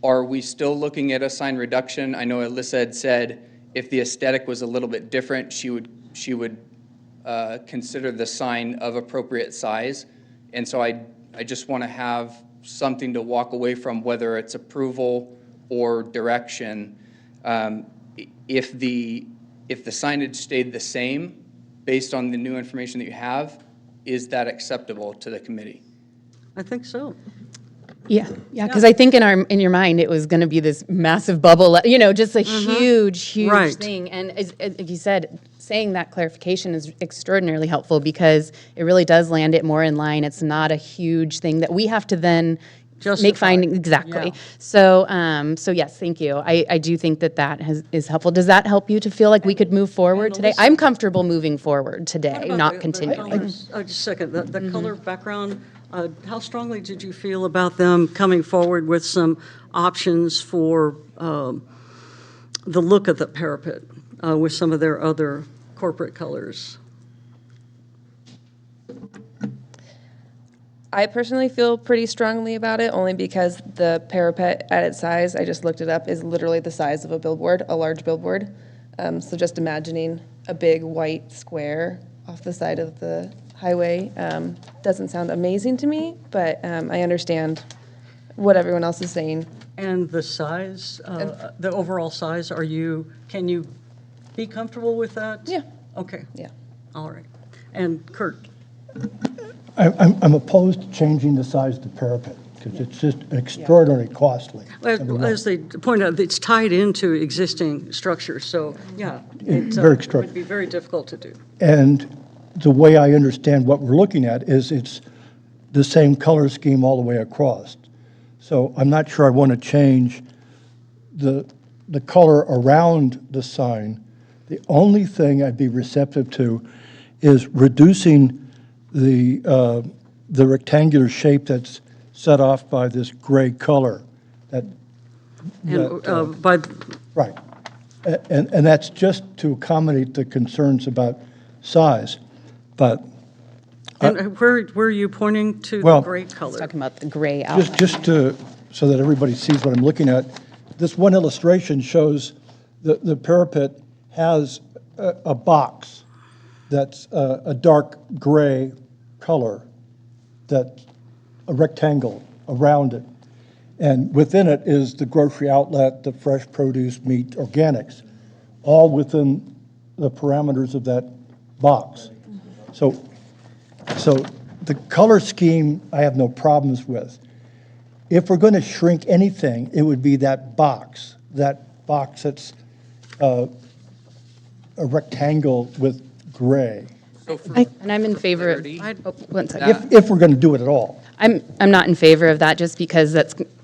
are we still looking at a sign reduction? I know Alyssa had said if the aesthetic was a little bit different, she would consider the sign of appropriate size. And so I just want to have something to walk away from, whether it's approval or direction. If the signage stayed the same, based on the new information that you have, is that acceptable to the committee? I think so. Yeah, because I think in your mind, it was going to be this massive bubble, just a huge Right. thing. And as you said, saying that clarification is extraordinarily helpful because it really does land it more in line. It's not a huge thing that we have to then Justify. make findings. Exactly. Yeah. So yes, thank you. I do think that is helpful. Does that help you to feel like we could move forward today? I'm comfortable moving forward today, What about not the continuing. colors? Just a second, the color background, how strongly did you feel about them coming forward with some options for the look of the parapet with some of their other corporate colors? I personally feel pretty strongly about it, only because the parapet at its size, I just looked it up, is literally the size of a billboard, a large billboard. So just imagining a big white square off the side of the highway doesn't sound amazing to me, but I understand what everyone else is saying. And the size, the overall size, can you be comfortable with that? Yeah. Okay, Yeah. all right. And Kurt? I'm opposed to changing the size of the parapet, because it's just extraordinarily costly. number one. As they point out, it's tied into existing structures, so, yeah. It's it very would extraordinary. be very difficult to do. And the way I understand what we're looking at is it's the same color scheme all the way across. So I'm not sure I want to change the color around the sign. The only thing I'd be receptive to is reducing the rectangular shape that's set off by this gray color. Right. And that's just to accommodate the concerns about size. But And where are you pointing to the Well- gray color? Talking about the gray outline. just to, so that everybody sees what I'm looking at, this one illustration shows the parapet has a box that's a dark gray color, that's a rectangle around it. And within it is the grocery outlet, the fresh produce, meat, organics, all within the parameters of that box. So the color scheme, I have no problems with. If we're going to shrink anything, it would be that box that's a rectangle with gray, And I'm in favor of, one second. if we're going to do it at all. I'm not in favor of that just because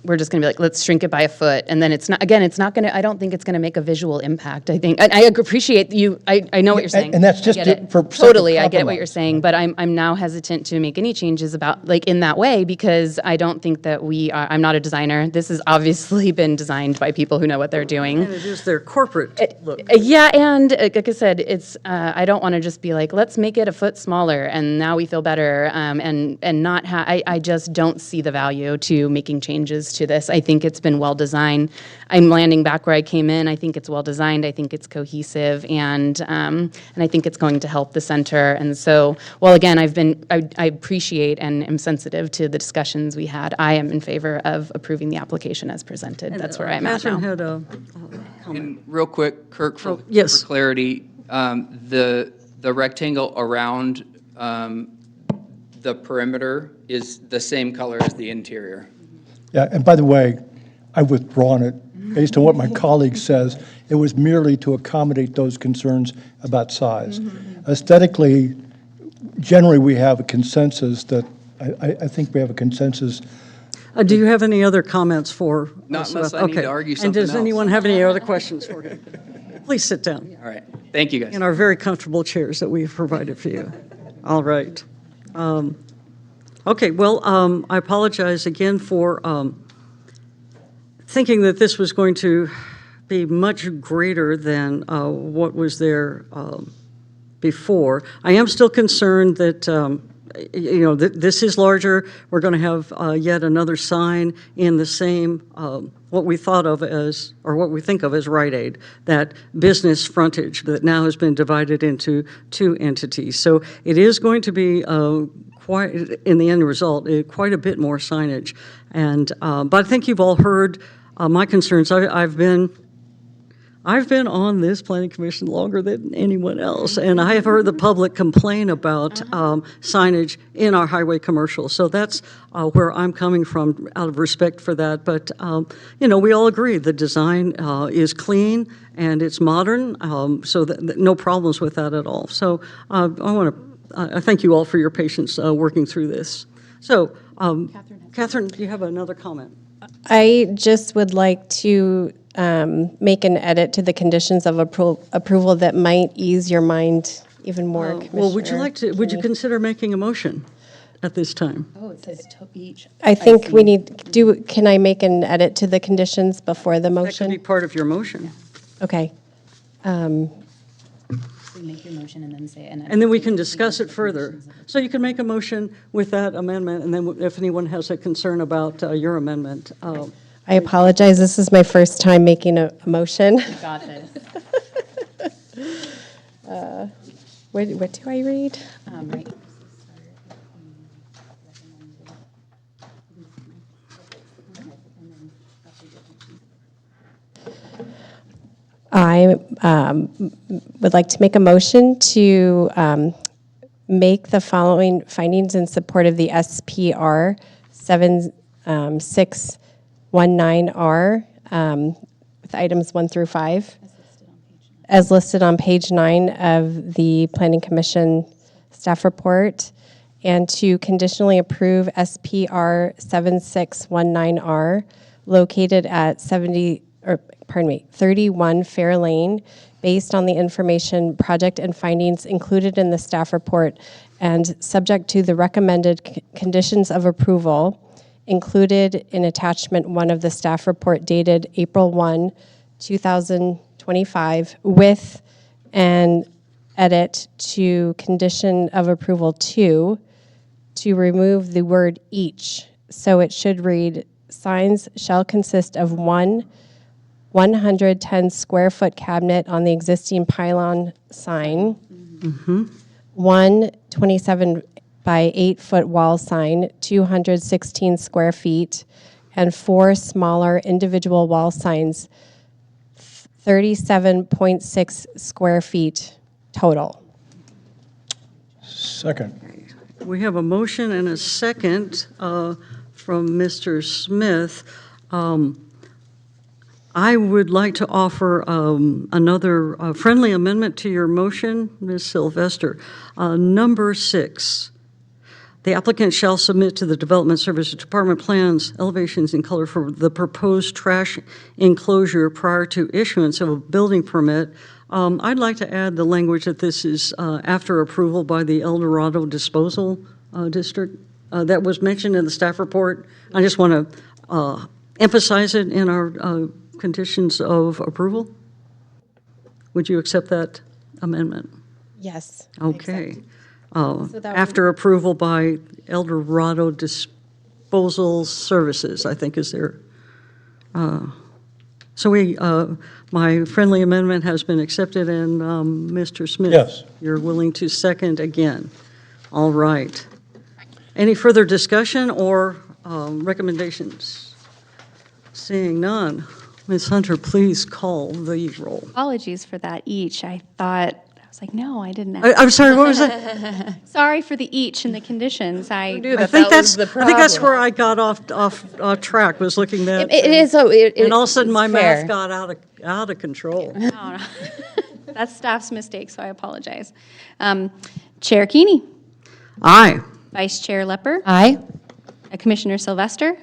we're just going to be like, let's shrink it by a foot. And then it's not going to, I don't think it's going to make a visual impact. I think, and I appreciate you, I know what you're saying. And that's just I get it. for sake of Totally, I get what you're compromise. saying, but I'm now hesitant to make any changes about, like, in that way, because I don't think that I'm not a designer. This has obviously been designed by people who know what they're doing. And it is their corporate look. Yeah, and like I said, it's, I don't want to just be like, let's make it a foot smaller, and now we feel better, and not, I just don't see the value to making changes to this. I think it's been well-designed. I'm landing back where I came in. I think it's well-designed. I think it's cohesive, and I think it's going to help the center. And so, well, again, I appreciate and am sensitive to the discussions we had. I am in favor of approving the application as presented. That's where I'm at Catherine now. had a comment. And real quick, Kirk, for yes. clarity, the rectangle around the perimeter is the same color as the interior. Yeah, and by the way, I've withdrawn it based on what my colleague says. It was merely to accommodate those concerns about size. Aesthetically, generally, we have a consensus that, I think we have a consensus. Do you have any other comments for? Not us unless about- I need to okay. argue And something does else. anyone have any other questions for him? Please sit down All right, thank you, guys. in our very comfortable chairs that we've provided for you. All right. Okay, well, I apologize again for thinking that this was going to be much greater than what was there before. I am still concerned that, this is larger. We're going to have yet another sign in the same, what we thought of as, or what we think of as Rite Aid, that business frontage that now has been divided into two entities. So it is going to be quite, in the end result, quite a bit more signage. And, but I think you've all heard my concerns. I've been on this planning commission longer than anyone else, and I have heard the public complain about signage in our highway commercials. So that's where I'm coming from out of respect for that. But, we all agree the design is clean and it's modern, so no problems with that at all. So I want to I thank you all for your patience working through this. So, Catherine, do you have another comment? I just would like to make an edit to the conditions of approval that might ease your mind even more, Commissioner. Well, would you consider making a motion at this time? Oh, it says to each. I think we need, can I make an edit to the conditions before the That could motion? be part of your motion. Okay. We make your motion and then say it. And then we can discuss it further. So you can make a motion with that amendment, and then if anyone has a concern about your amendment. I apologize. This is my first time making a motion. Got this. What do I read? Right. I would like to make a motion to make the following findings in support of the SPR 7619R with items 1 through 5, as listed on page 9 of the Planning Commission staff report, and to conditionally approve SPR 7619R located at 31 Fair Lane, based on the information, project, and findings included in the staff report, and subject to the recommended conditions of approval included in attachment 1 of the staff report dated April 1, 2025, with an edit to condition of approval 2 to remove the word each. So it should read, signs shall consist of one 110 square foot cabinet on the existing pylon sign, one 27 by 8 foot wall sign, 216 square feet, and 4 smaller individual wall signs, 37.6 square feet total. Second. We have a motion and a second from Mr. Smith. I would like to offer another friendly amendment to your motion, Ms. Sylvester. Number 6, the applicant shall submit to the Development Services Department plans, elevations, and color for the proposed trash enclosure prior to issuance of a building permit. I'd like to add the language that this is after approval by the El Dorado Disposal District. That was mentioned in the staff report. I just want to emphasize it in our conditions of approval. Would you accept that amendment? Yes. Okay. that After approval by El Dorado Disposal Services, I think is there. So my friendly amendment has been accepted, and Mr. Smith? Yes. You're willing to second again? All right. Any further discussion or recommendations? Seeing none, Ms. Hunter, please call the roll. Apologies for that each. I was like, no, I didn't. I'm sorry, what was that? Sorry for the each and the conditions. I think that's where I got off track, was looking at. It is, so and all of a sudden, my fair. math got out of control. No. That's staff's mistake, so I apologize. Chair Keeney. Aye. Vice Chair Lepper. Aye. Commissioner Sylvester.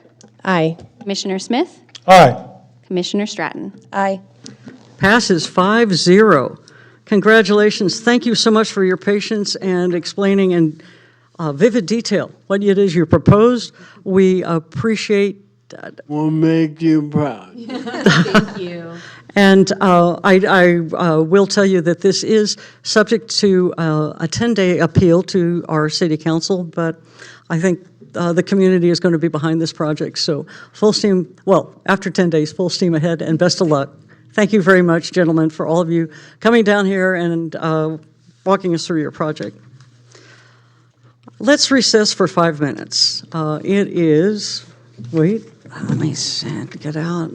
Aye. Commissioner Smith. Aye. Commissioner Stratton. Aye. Passes 5-0. Congratulations. Thank you so much for your patience and explaining in vivid detail what it is you proposed. We appreciate that. We'll make you proud. Thank you. And I will tell you that this is subject to a 10-day appeal to our city council, but I think the community is going to be behind this project. So full steam, well, after 10 days, full steam ahead, and best of luck. Thank you very much, gentlemen, for all of you coming down here and walking us through your project. Let's recess for 5 minutes. It is, wait, let me get out.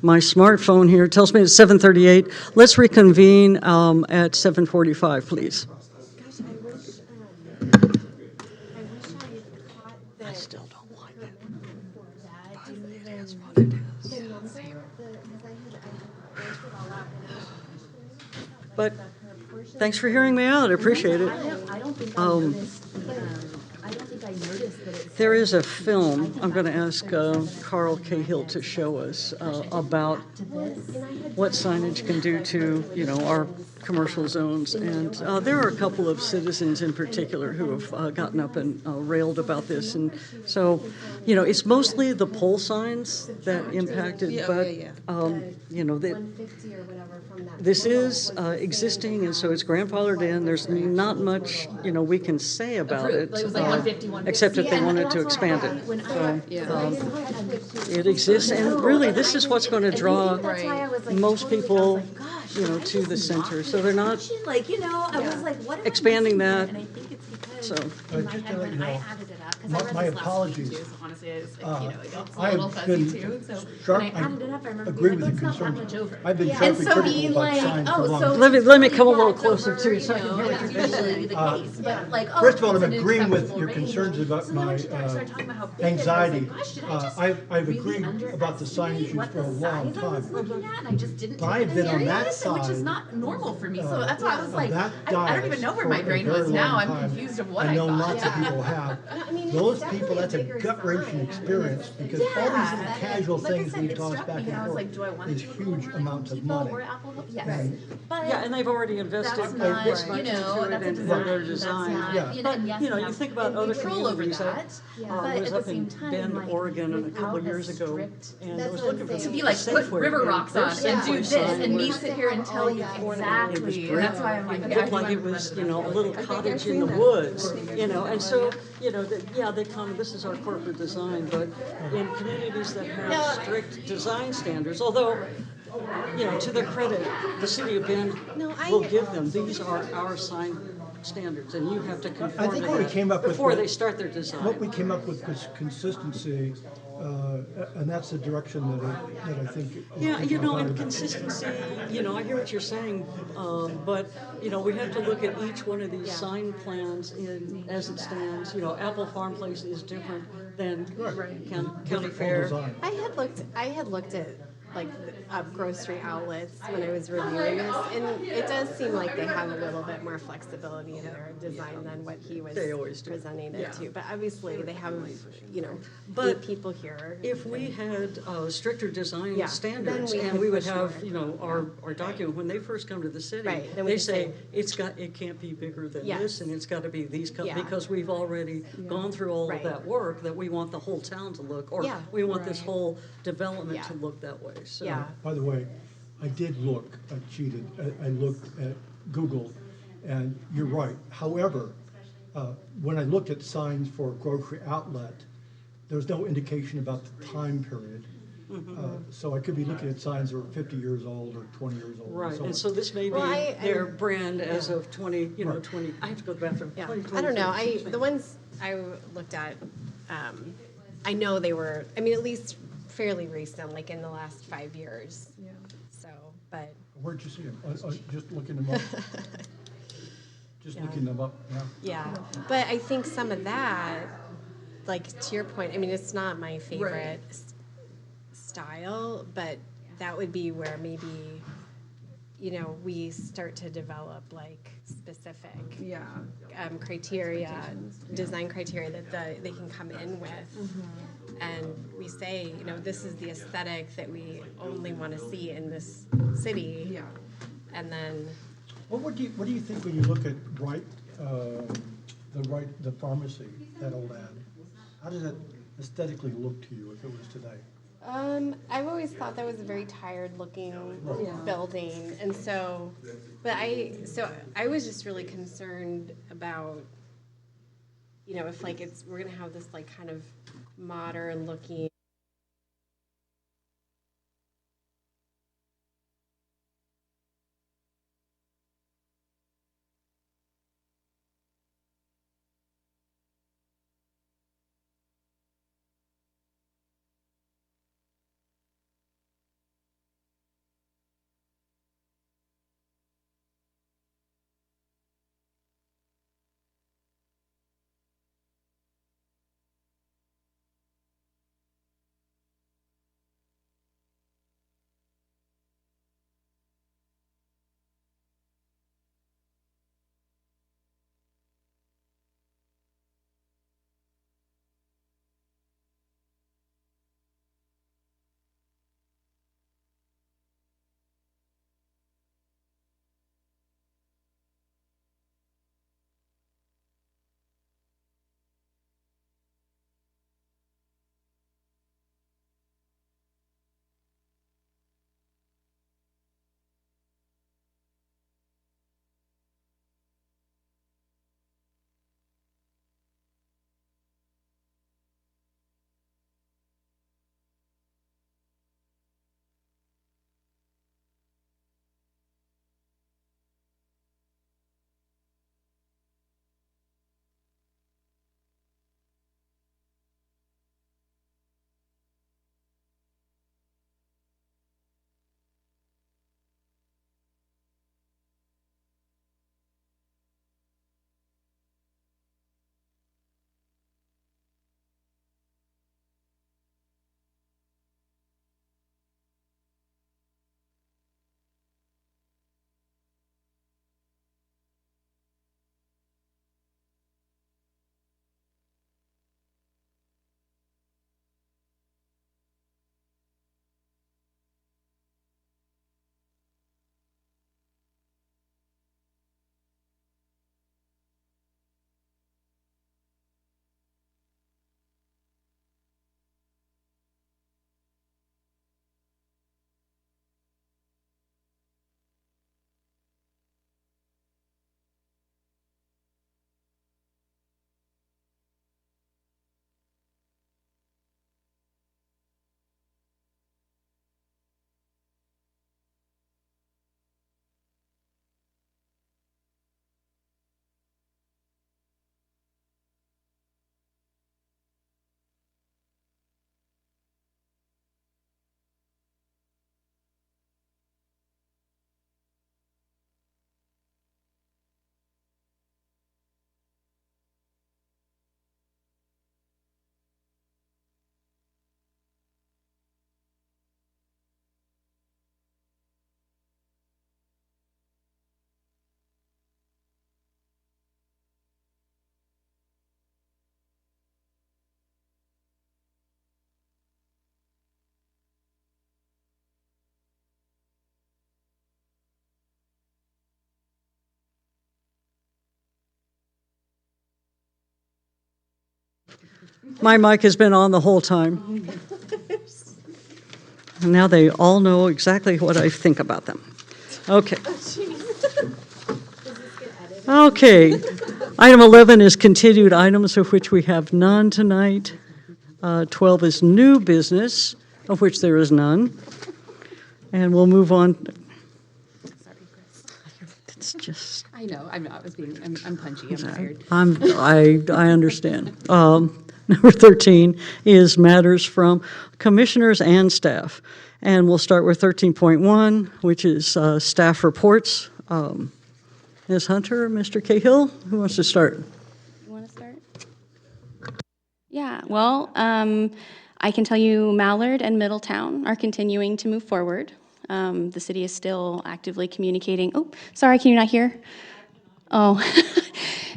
My smartphone here tells me it's 7:38. Let's reconvene at 7:45, please. I still don't like it. But it is what it is. But thanks for hearing me out. I appreciate it. There is a film I'm going to ask Carl Cahill to show us about what signage can do to, our commercial zones. And there are a couple of citizens in particular who have gotten up and railed about this. And so, it's mostly the pole signs that impacted, this is existing, and so it's grandfathered in. There's not much, we can say about it, except that they wanted to expand it. So, it exists, and really, this is what's going to draw most people, to the center. So they're not expanding that. So. In my head, when I added it up, my apologies. Honestly, I just, like, it's a I little have fuzzy been too, so sharp- when I added it up, I remember agree being like, with oh, your it's not that concerns. much over. I've been And sharply so critical being about like, signs for oh, long so time. Let me it's come a really little bad closer over, to you you so I can know, hear what that's you're saying. usually the case, but like, oh. First of all, I'm it's in an agreeing with acceptable your range. concerns about So then my when she started talking about how big it is, anxiety. I was like, gosh, did I just I've really agreed about the sign underestimate issues what for a the long size I was time. looking at, and I just didn't But take I've it been on that serious, and which is side, not normal for me. So that's why I was like, that I don't even know where my for a brain very was now. long I'm time. confused of what I I know thought. lots of people have. I mean, it's Those definitely people, that's a bigger gut-wrenching sign. experience, because all these little casual Like I things said, we it toss struck back me, and and I was forth like, do I want it is to look huge more like amounts Home of Depot money. or Apple Home? Yes, And- but Yeah, and they've already invested that's this not, much you into know, it that's a and design. their That's design. not, Yeah. you know, and yes, You know, we you have think about other control over communities. that. I But was at up the in same Bend, time, like, Oregon, a couple without years a ago, strict, and I was looking for to be like, put Safeway, river and rocks their on and do Safeway this, sign and me was sit here and tell you exactly, and that's why I'm like, It okay, looked like it was, you know, a little cottage in the woods, you know, and so, you know, yeah, they come, this is our corporate design, but in communities that have strict design standards, although, you know, to their credit, the city of Bend will give them, these are our sign standards, and you have to I conform to think what we that came up with. before they start their design. What we came up with was consistency, and that's the direction that I think. Yeah, you know, and about. consistency, you know, I hear what you're saying, but, you know, we have to look at each one of these sign plans as it stands. You know, Apple Farm Place is different than County Fair. Design. I had looked at like grocery outlets when I was reviewing this, and it does seem like they have a little bit more flexibility in their design than what he was They always do. presenting it to. But obviously, they have, you know, But 8 people here. If we had stricter design Yeah, standards, then we and could we would push have, more. you know, our document, when they first come to the city, Right, then we they can say, say- it can't be bigger than Yes. this, and it's gotta be these, Yeah. because we've already gone through all of Right. that work, that we want the whole town to look, or Yeah. we want this whole development Yeah. to look that way, so. Yeah. By the way, I did look, I cheated, I looked at Google, and you're right. However, when I looked at signs for grocery outlet, there was no indication about the time period. So I could be looking at signs that are 50 years old or 20 years old. Right, on. and so this may be Well, their brand as of 20, you know, 20, I have to go to the bathroom. Yeah, 20, I don't know. 23. The ones I looked at, I know they were, I mean, at least fairly recent, like in the last 5 years. Yeah. So, but. Where'd you see them? Just looking them up? Just looking them up, yeah. Yeah, but I think some of that, like to your point, I mean, it's not my favorite style, but that would be where maybe, you know, we start to develop like specific criteria, design criteria that they can come in with. And we say, you know, this is the aesthetic that we only want to see in this city. Yeah. And then. What do you think when you look at the pharmacy, that old ad? How does it aesthetically look to you if it was today? I've always thought that was a very tired-looking building, and so, I was just really concerned about, you know, if like we're gonna have this like kind of modern-looking. My mic has been on the whole time. And now they all know exactly what I think about them. Okay. Okay. Item 11 is continued items, of which we have none tonight. 12 is new business, of which there is none. And we'll move on. Sorry, Chris. It's just, I know, I'm punchy, I'm tired. I understand. Number 13 is matters from commissioners and staff. And we'll start with 13.1, which is staff reports. Ms. Hunter, Mr. Cahill, who wants to start? You want to start? Yeah, well, I can tell you Mallard and Middletown are continuing to move forward. The city is still actively communicating. Oh, sorry, can you not hear? Oh.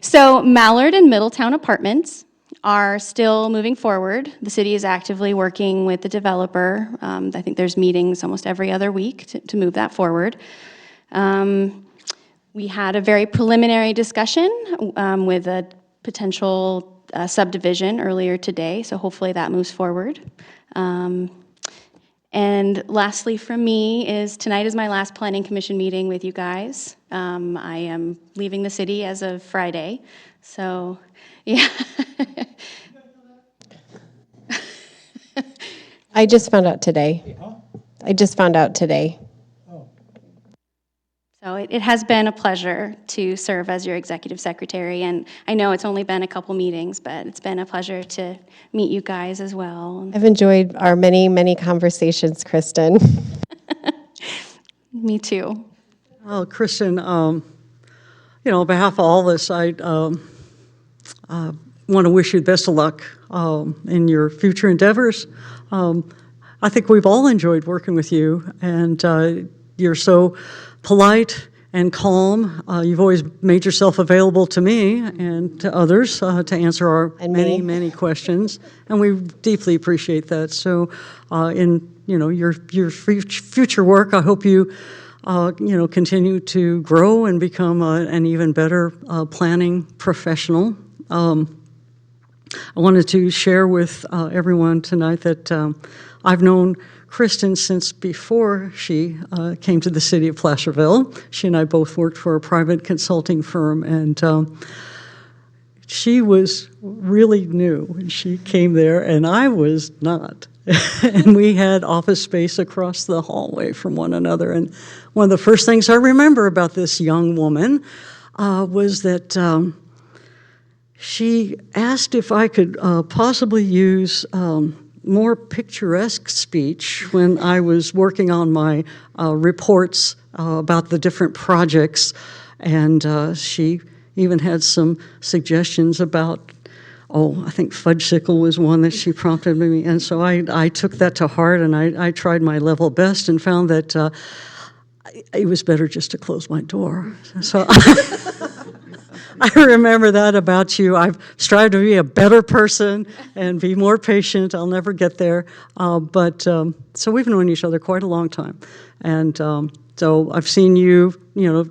So Mallard and Middletown Apartments are still moving forward. The city is actively working with the developer. I think there's meetings almost every other week to move that forward. We had a very preliminary discussion with a potential subdivision earlier today, so hopefully that moves forward. And lastly from me is tonight is my last planning commission meeting with you guys. I am leaving the city as of Friday, so yeah. I just found out today. I just found out today. So it has been a pleasure to serve as your executive secretary, and I know it's only been a couple meetings, but it's been a pleasure to meet you guys as well. I've enjoyed our many, many conversations, Kristen. Me too. Well, Kristen, on behalf of all of us, I want to wish you the best of luck in your future endeavors. I think we've all enjoyed working with you, and you're so polite and calm. You've always made yourself available to me and to others to answer our many questions, and we deeply appreciate that. So, in your future work, I hope you continue to grow and become an even better planning professional. I wanted to share with everyone tonight that I've known Kristen since before she came to the city of Placerville. She and I both worked for a private consulting firm, and she was really new when she came there, and I was not. And we had office space across the hallway from one another. And one of the first things I remember about this young woman was that she asked if I could possibly use more picturesque speech when I was working on my reports about the different projects. And she even had some suggestions about, I think fudgesicle was one that she prompted me. And so I took that to heart, and I tried my level best and found that it was better just to close my door. So I remember that about you. I've strived to be a better person and be more patient. I'll never get there. So we've known each other quite a long time. And so I've seen you,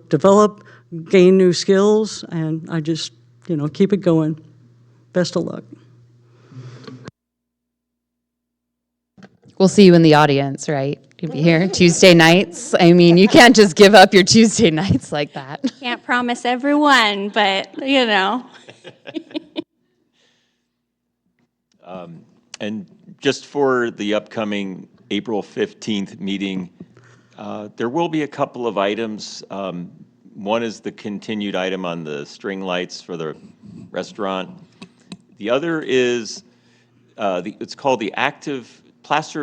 develop, gain new skills, and I just, keep it going. Best of luck. We'll see you in the audience, right? You'll be here Tuesday nights. I mean, you can't just give up your Tuesday nights like that. Can't promise everyone, but And just for the upcoming April 15th meeting, there will be a couple of items. One is the continued item on the string lights for the restaurant. The other is, it's called the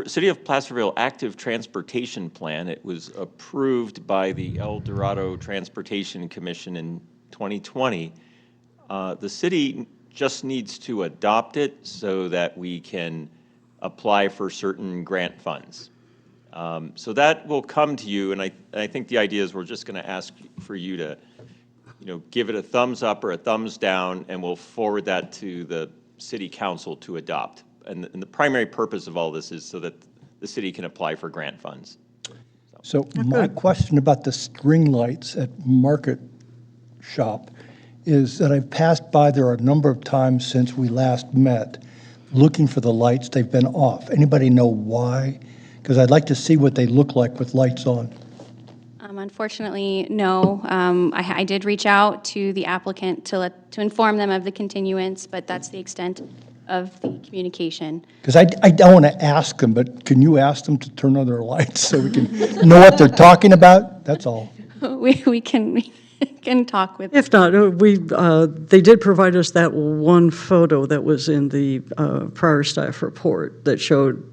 City of Placerville Active Transportation Plan. It was approved by the El Dorado Transportation Commission in 2020. The city just needs to adopt it so that we can apply for certain grant funds. So that will come to you, and I think the idea is we're just going to ask for you to, give it a thumbs up or a thumbs down, and we'll forward that to the city council to adopt. And the primary purpose of all this is so that the city can apply for grant funds. So my question about the string lights at Market Shop is that I've passed by there a number of times since we last met, looking for the lights. They've been off. Anybody know why? Because I'd like to see what they look like with lights on. Unfortunately, no. I did reach out to the applicant to inform them of the continuance, but that's the extent of the communication. Because I don't want to ask them, but can you ask them to turn on their lights so we can know what they're talking about? That's all. We can talk with. If not, they did provide us that one photo that was in the prior staff report that showed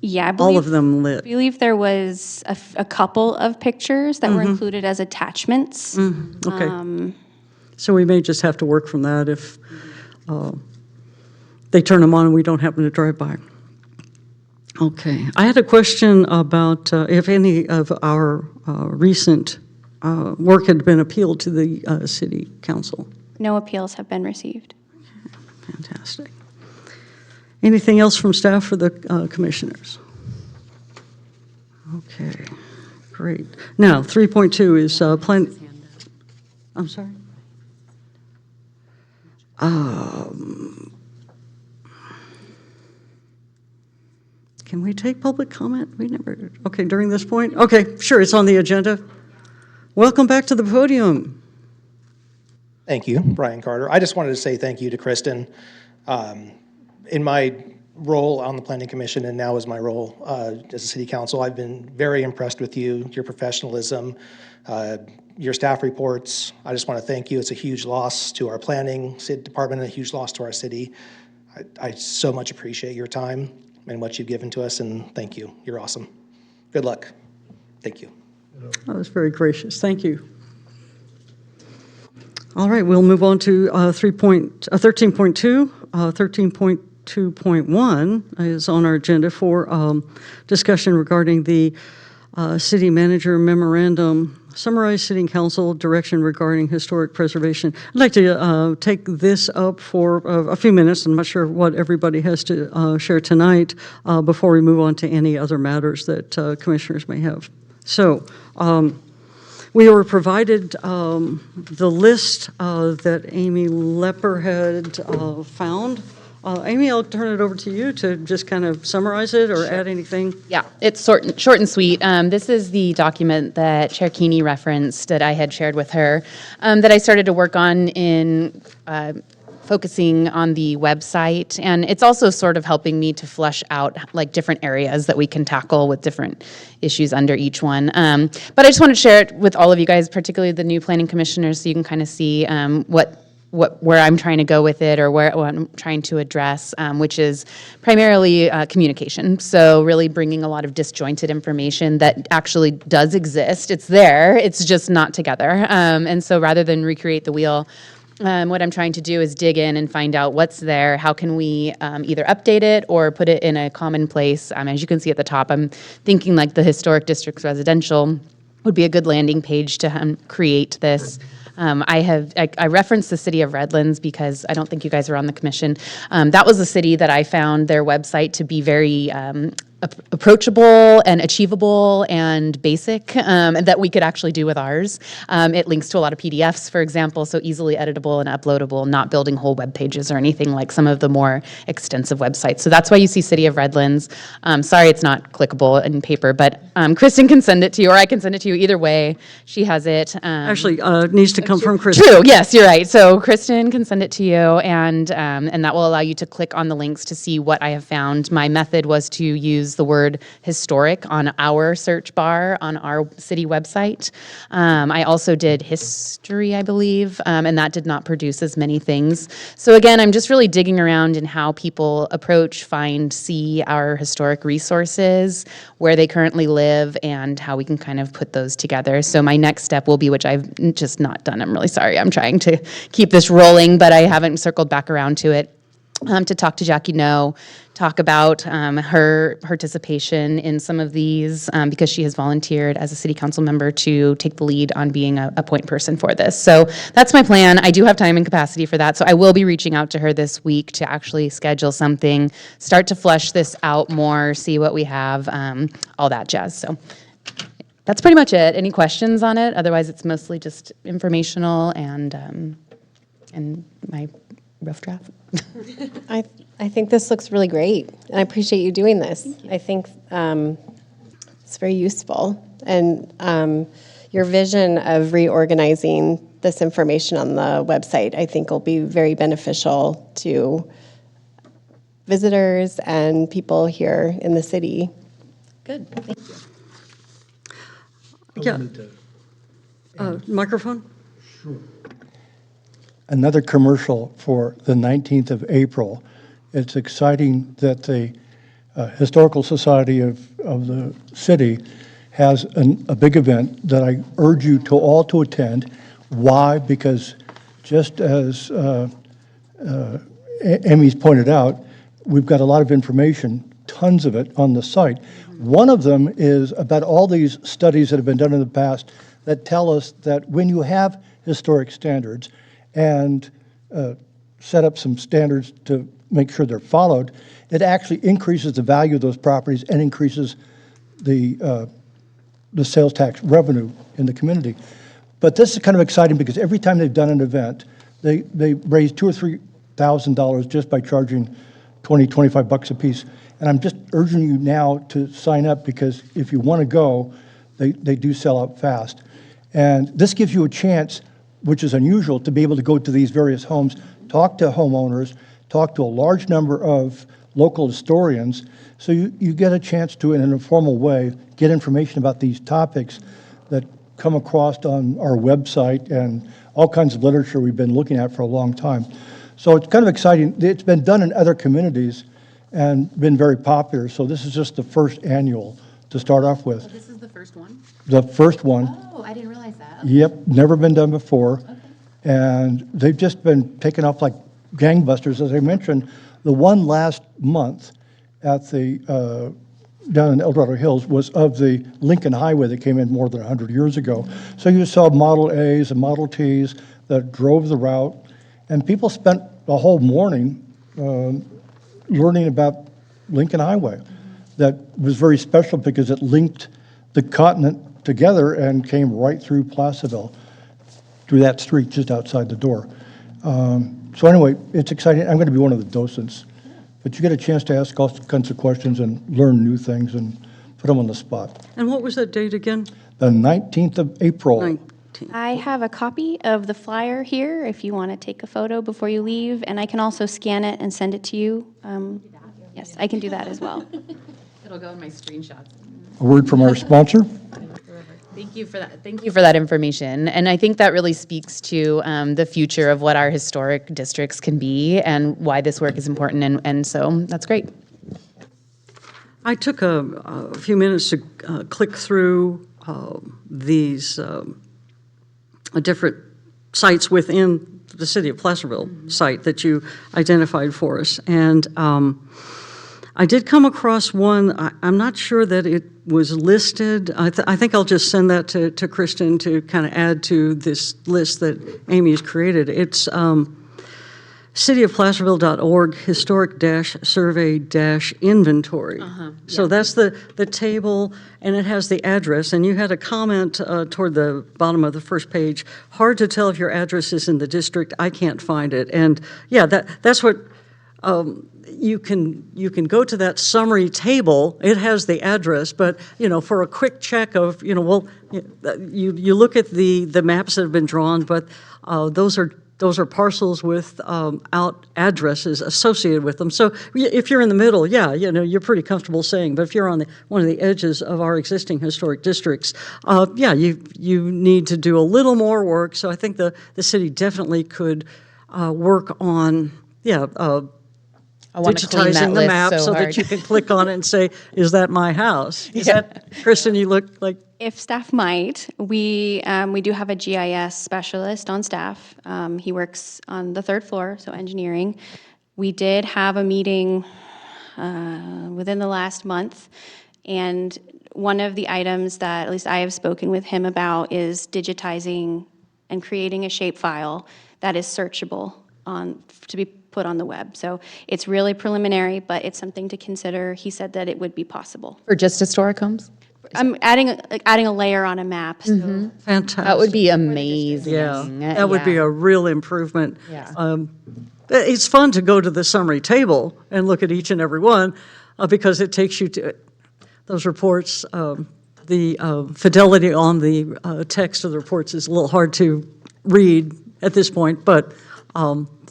Yeah, I all believe, of them lit. I believe there was a couple of pictures that were included as attachments. Okay. So we may just have to work from that if they turn them on and we don't happen to drive by. Okay. I had a question about if any of our recent work had been appealed to the city council. No appeals have been received. Fantastic. Anything else from staff or the commissioners? Okay, great. Now, 3.2 is plan. I'm sorry? Can we take public comment? We never, okay, during this point? Okay, sure, it's on the agenda. Welcome back to the podium. Thank you, Brian Carter. I just wanted to say thank you to Kristen. In my role on the Planning Commission and now as my role as a city council, I've been very impressed with you, your professionalism, your staff reports. I just want to thank you. It's a huge loss to our planning department and a huge loss to our city. I so much appreciate your time and what you've given to us, and thank you. You're awesome. Good luck. Thank you. That was very gracious. Thank you. All right, we'll move on to 13.2. 13.2.1 is on our agenda for discussion regarding the city manager memorandum, summarize city council direction regarding historic preservation. I'd like to take this up for a few minutes. I'm not sure what everybody has to share tonight before we move on to any other matters that commissioners may have. So, we were provided the list that Amy Lepper had found. Amy, I'll turn it over to you to just kind of summarize it or add anything. Yeah, it's short and sweet. This is the document that Chair Keeney referenced that I had shared with her, that I started to work on in focusing on the website. And it's also sort of helping me to flesh out like different areas that we can tackle with different issues under each one. But I just want to share it with all of you guys, particularly the new planning commissioners, so you can kind of see where I'm trying to go with it or what I'm trying to address, which is primarily communication. So really bringing a lot of disjointed information that actually does exist. It's there, it's just not together. And so rather than recreate the wheel, what I'm trying to do is dig in and find out what's there. How can we either update it or put it in a common place? As you can see at the top, I'm thinking like the historic districts residential would be a good landing page to create this. I referenced the city of Redlands because I don't think you guys are on the commission. That was a city that I found their website to be very approachable and achievable and basic, and that we could actually do with ours. It links to a lot of PDFs, for example, so easily editable and uploadable, not building whole web pages or anything like some of the more extensive websites. So that's why you see City of Redlands. Sorry it's not clickable in paper, but Kristen can send it to you, or I can send it to you. Either way, she has it. Actually, needs to come from Kristen. True, yes, you're right. So Kristen can send it to you, and that will allow you to click on the links to see what I have found. My method was to use the word historic on our search bar on our city website. I also did history, I believe, and that did not produce as many things. So again, I'm just really digging around in how people approach, find, see our historic resources, where they currently live, and how we can kind of put those together. So my next step will be, which I've just not done, I'm really sorry, I'm trying to keep this rolling, but I haven't circled back around to it, to talk to Jackie No, talk about her participation in some of these because she has volunteered as a city council member to take the lead on being a point person for this. So that's my plan. I do have time and capacity for that. So I will be reaching out to her this week to actually schedule something, start to flesh this out more, see what we have, all that jazz. So that's pretty much it. Any questions on it? Otherwise, it's mostly just informational and And my rough draft. I think this looks really great, and I appreciate you doing this. I think it's very useful, and your vision of reorganizing this information on the website, I think, will be very beneficial to visitors and people here in the city. Good, thank you. Yeah. Microphone? Another commercial for the 19th of April. It's exciting that the Historical Society of the city has a big event that I urge you to all to attend. Why? Because just as Amy's pointed out, we've got a lot of information, tons of it on the site. One of them is about all these studies that have been done in the past that tell us that when you have historic standards and set up some standards to make sure they're followed, it actually increases the value of those properties and increases the sales tax revenue in the community. But this is kind of exciting because every time they've done an event, they raise $2,000 or $3,000 just by charging $20-25 a piece. And I'm just urging you now to sign up because if you want to go, they do sell out fast. And this gives you a chance, which is unusual, to be able to go to these various homes, talk to homeowners, talk to a large number of local historians, so you get a chance to, in an informal way, get information about these topics that come across on our website and all kinds of literature we've been looking at for a long time. So it's kind of exciting. It's been done in other communities and been very popular, so this is just the first annual to start off with. This is the first one? The first one. Oh, I didn't realize that. Yep, never been done before. And they've just been taken off like gangbusters. As I mentioned, the one last month at the down in El Dorado Hills was of the Lincoln Highway that came in more than 100 years ago. So you saw Model A's and Model T's that drove the route, and people spent the whole morning learning about Lincoln Highway. That was very special because it linked the continent together and came right through Placerville, through that street just outside the door. So anyway, it's exciting. I'm going to be one of the docents, but you get a chance to ask all kinds of questions and learn new things and put them on the spot. And what was that date again? The 19th of April. 19th. I have a copy of the flyer here if you want to take a photo before you leave, and I can also scan it and send it to you. Yes, I can do that as well. It'll go in my screenshots. A word from our sponsor. Thank you for that. Thank you for that information. And I think that really speaks to the future of what our historic districts can be and why this work is important. And so that's great. I took a few minutes to click through these different sites within the city of Placerville site that you identified for us. And I did come across one. I'm not sure that it was listed. I think I'll just send that to Kristen to kind of add to this list that Amy has created. It's cityofplacerville.org historic-survey-inventory. So that's the table, and it has the address. And you had a comment toward the bottom of the first page. Hard to tell if your address is in the district. I can't find it. And yeah, that's what. You can go to that summary table. It has the address, but for a quick check of you look at the maps that have been drawn, but those are parcels without addresses associated with them. So if you're in the middle, you're pretty comfortable saying. But if you're on one of the edges of our existing historic districts, you need to do a little more work. So I think the city definitely could work on digitizing the map so that you can click on it and say, is that my house? Is that, Kristen, you look like? If staff might, we do have a GIS specialist on staff. He works on the third floor, so engineering. We did have a meeting within the last month, and one of the items that at least I have spoken with him about is digitizing and creating a shapefile that is searchable to be put on the web. So it's really preliminary, but it's something to consider. He said that it would be possible. For just historic homes? I'm adding a layer on a map, so. Fantastic. That would be amazing. Yeah, that would be Yeah. a real improvement. Yeah. It's fun to go to the summary table and look at each and every one because it takes you to those reports. The fidelity on the text of the reports is a little hard to read at this point, but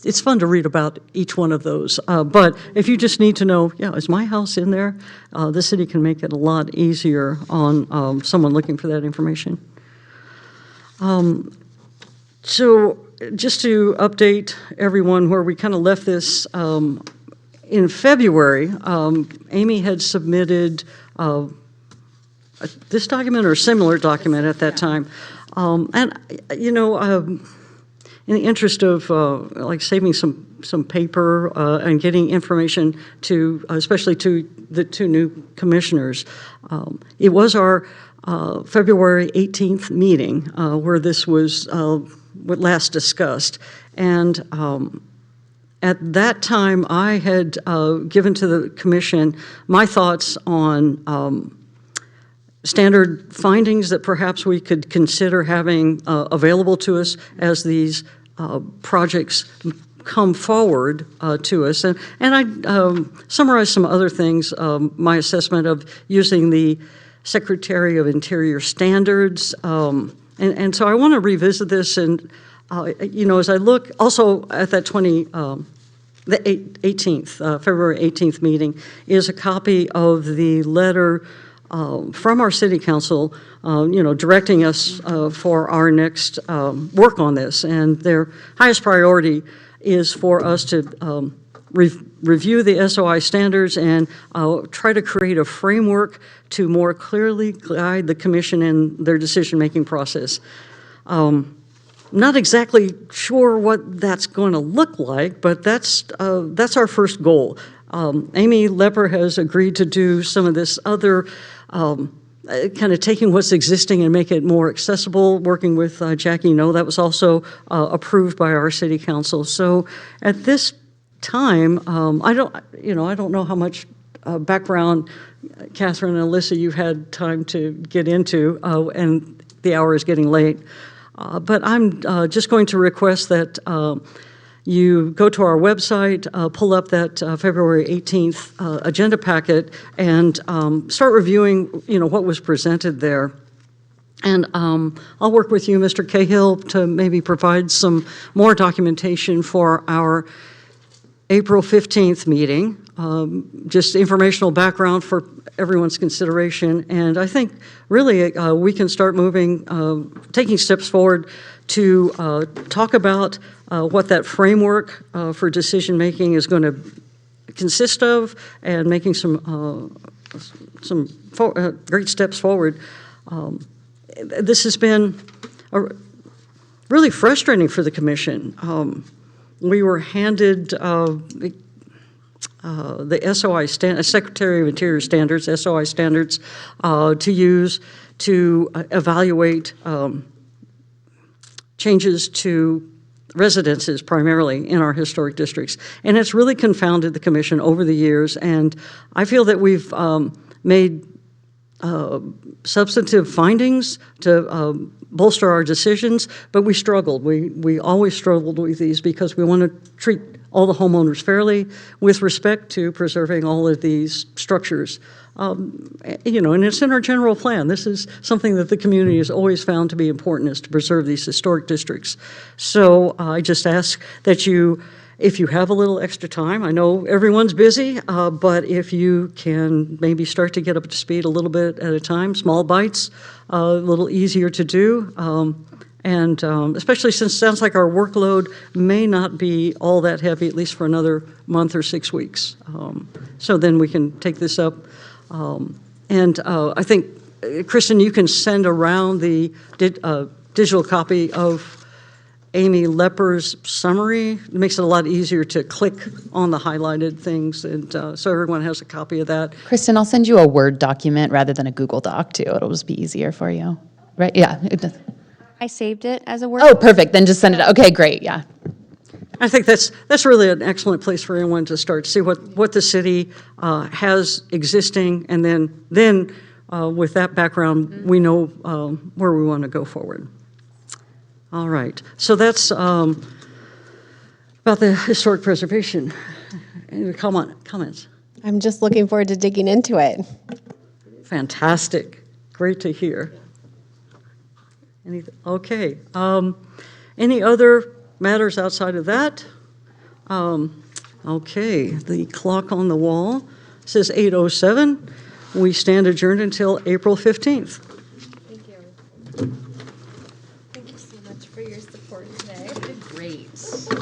it's fun to read about each one of those. But if you just need to know, yeah, is my house in there? The city can make it a lot easier on someone looking for that information. So just to update everyone where we kind of left this, in February, Amy had submitted this document or a similar document at that time. And, you know, in the interest of like saving some paper and getting information to, especially to the two new commissioners, it was our February 18th meeting where this was last discussed. And at that time, I had given to the commission my thoughts on standard findings that perhaps we could consider having available to us as these projects come forward to us. And I summarized some other things, my assessment of using the Secretary of Interior standards. And so I want to revisit this and, you know, as I look also at that the 18th, February 18th meeting is a copy of the letter from our city council, you know, directing us for our next work on this. And their highest priority is for us to review the SOI standards and try to create a framework to more clearly guide the commission in their decision-making process. Not exactly sure what that's going to look like, but that's our first goal. Amy Lepper has agreed to do some of this other kind of taking what's existing and make it more accessible, working with Jackie No. That was also approved by our city council. So at this time, I don't know how much background, Catherine and Alyssa, you've had time to get into, and the hour is getting late. But I'm just going to request that you go to our website, pull up that February 18th agenda packet, and start reviewing, you know, what was presented there. And I'll work with you, Mr. Cahill, to maybe provide some more documentation for our April 15th meeting, just informational background for everyone's consideration. And I think really we can start moving, taking steps forward to talk about what that framework for decision-making is going to consist of and making some great steps forward. This has been really frustrating for the commission. We were handed the SOI Secretary of Interior standards, SOI standards, to use to evaluate changes to residences primarily in our historic districts. And it's really confounded the commission over the years. And I feel that we've made substantive findings to bolster our decisions, but we struggled. We always struggled with these because we want to treat all the homeowners fairly with respect to preserving all of these structures. You know, and it's in our general plan. This is something that the community has always found to be important, is to preserve these historic districts. So I just ask that you, if you have a little extra time, I know everyone's busy, but if you can maybe start to get up to speed a little bit at a time, small bites, a little easier to do. And especially since it sounds like our workload may not be all that heavy, at least for another month or 6 weeks. So then we can take this up. And I think, Kristen, you can send around the digital copy of Amy Lepper's summary. It makes it a lot easier to click on the highlighted things, and so everyone has a copy of that. Kristen, I'll send you a Word document rather than a Google Doc, too. It'll just be easier for you. Right? Yeah. It does. I saved it as a Word. Oh, perfect. Then just send it out. Okay, great. Yeah. I think that's really an excellent place for anyone to start, see what the city has existing, and then with that background, we know where we want to go forward. All right, so that's about the historic preservation. Any comments? I'm just looking forward to digging into it. Fantastic, great to hear. Okay, any other matters outside of that? Okay, the clock on the wall says 8:07. We stand adjourned until April 15th. Thank you. Thank you so much for your support today. Great.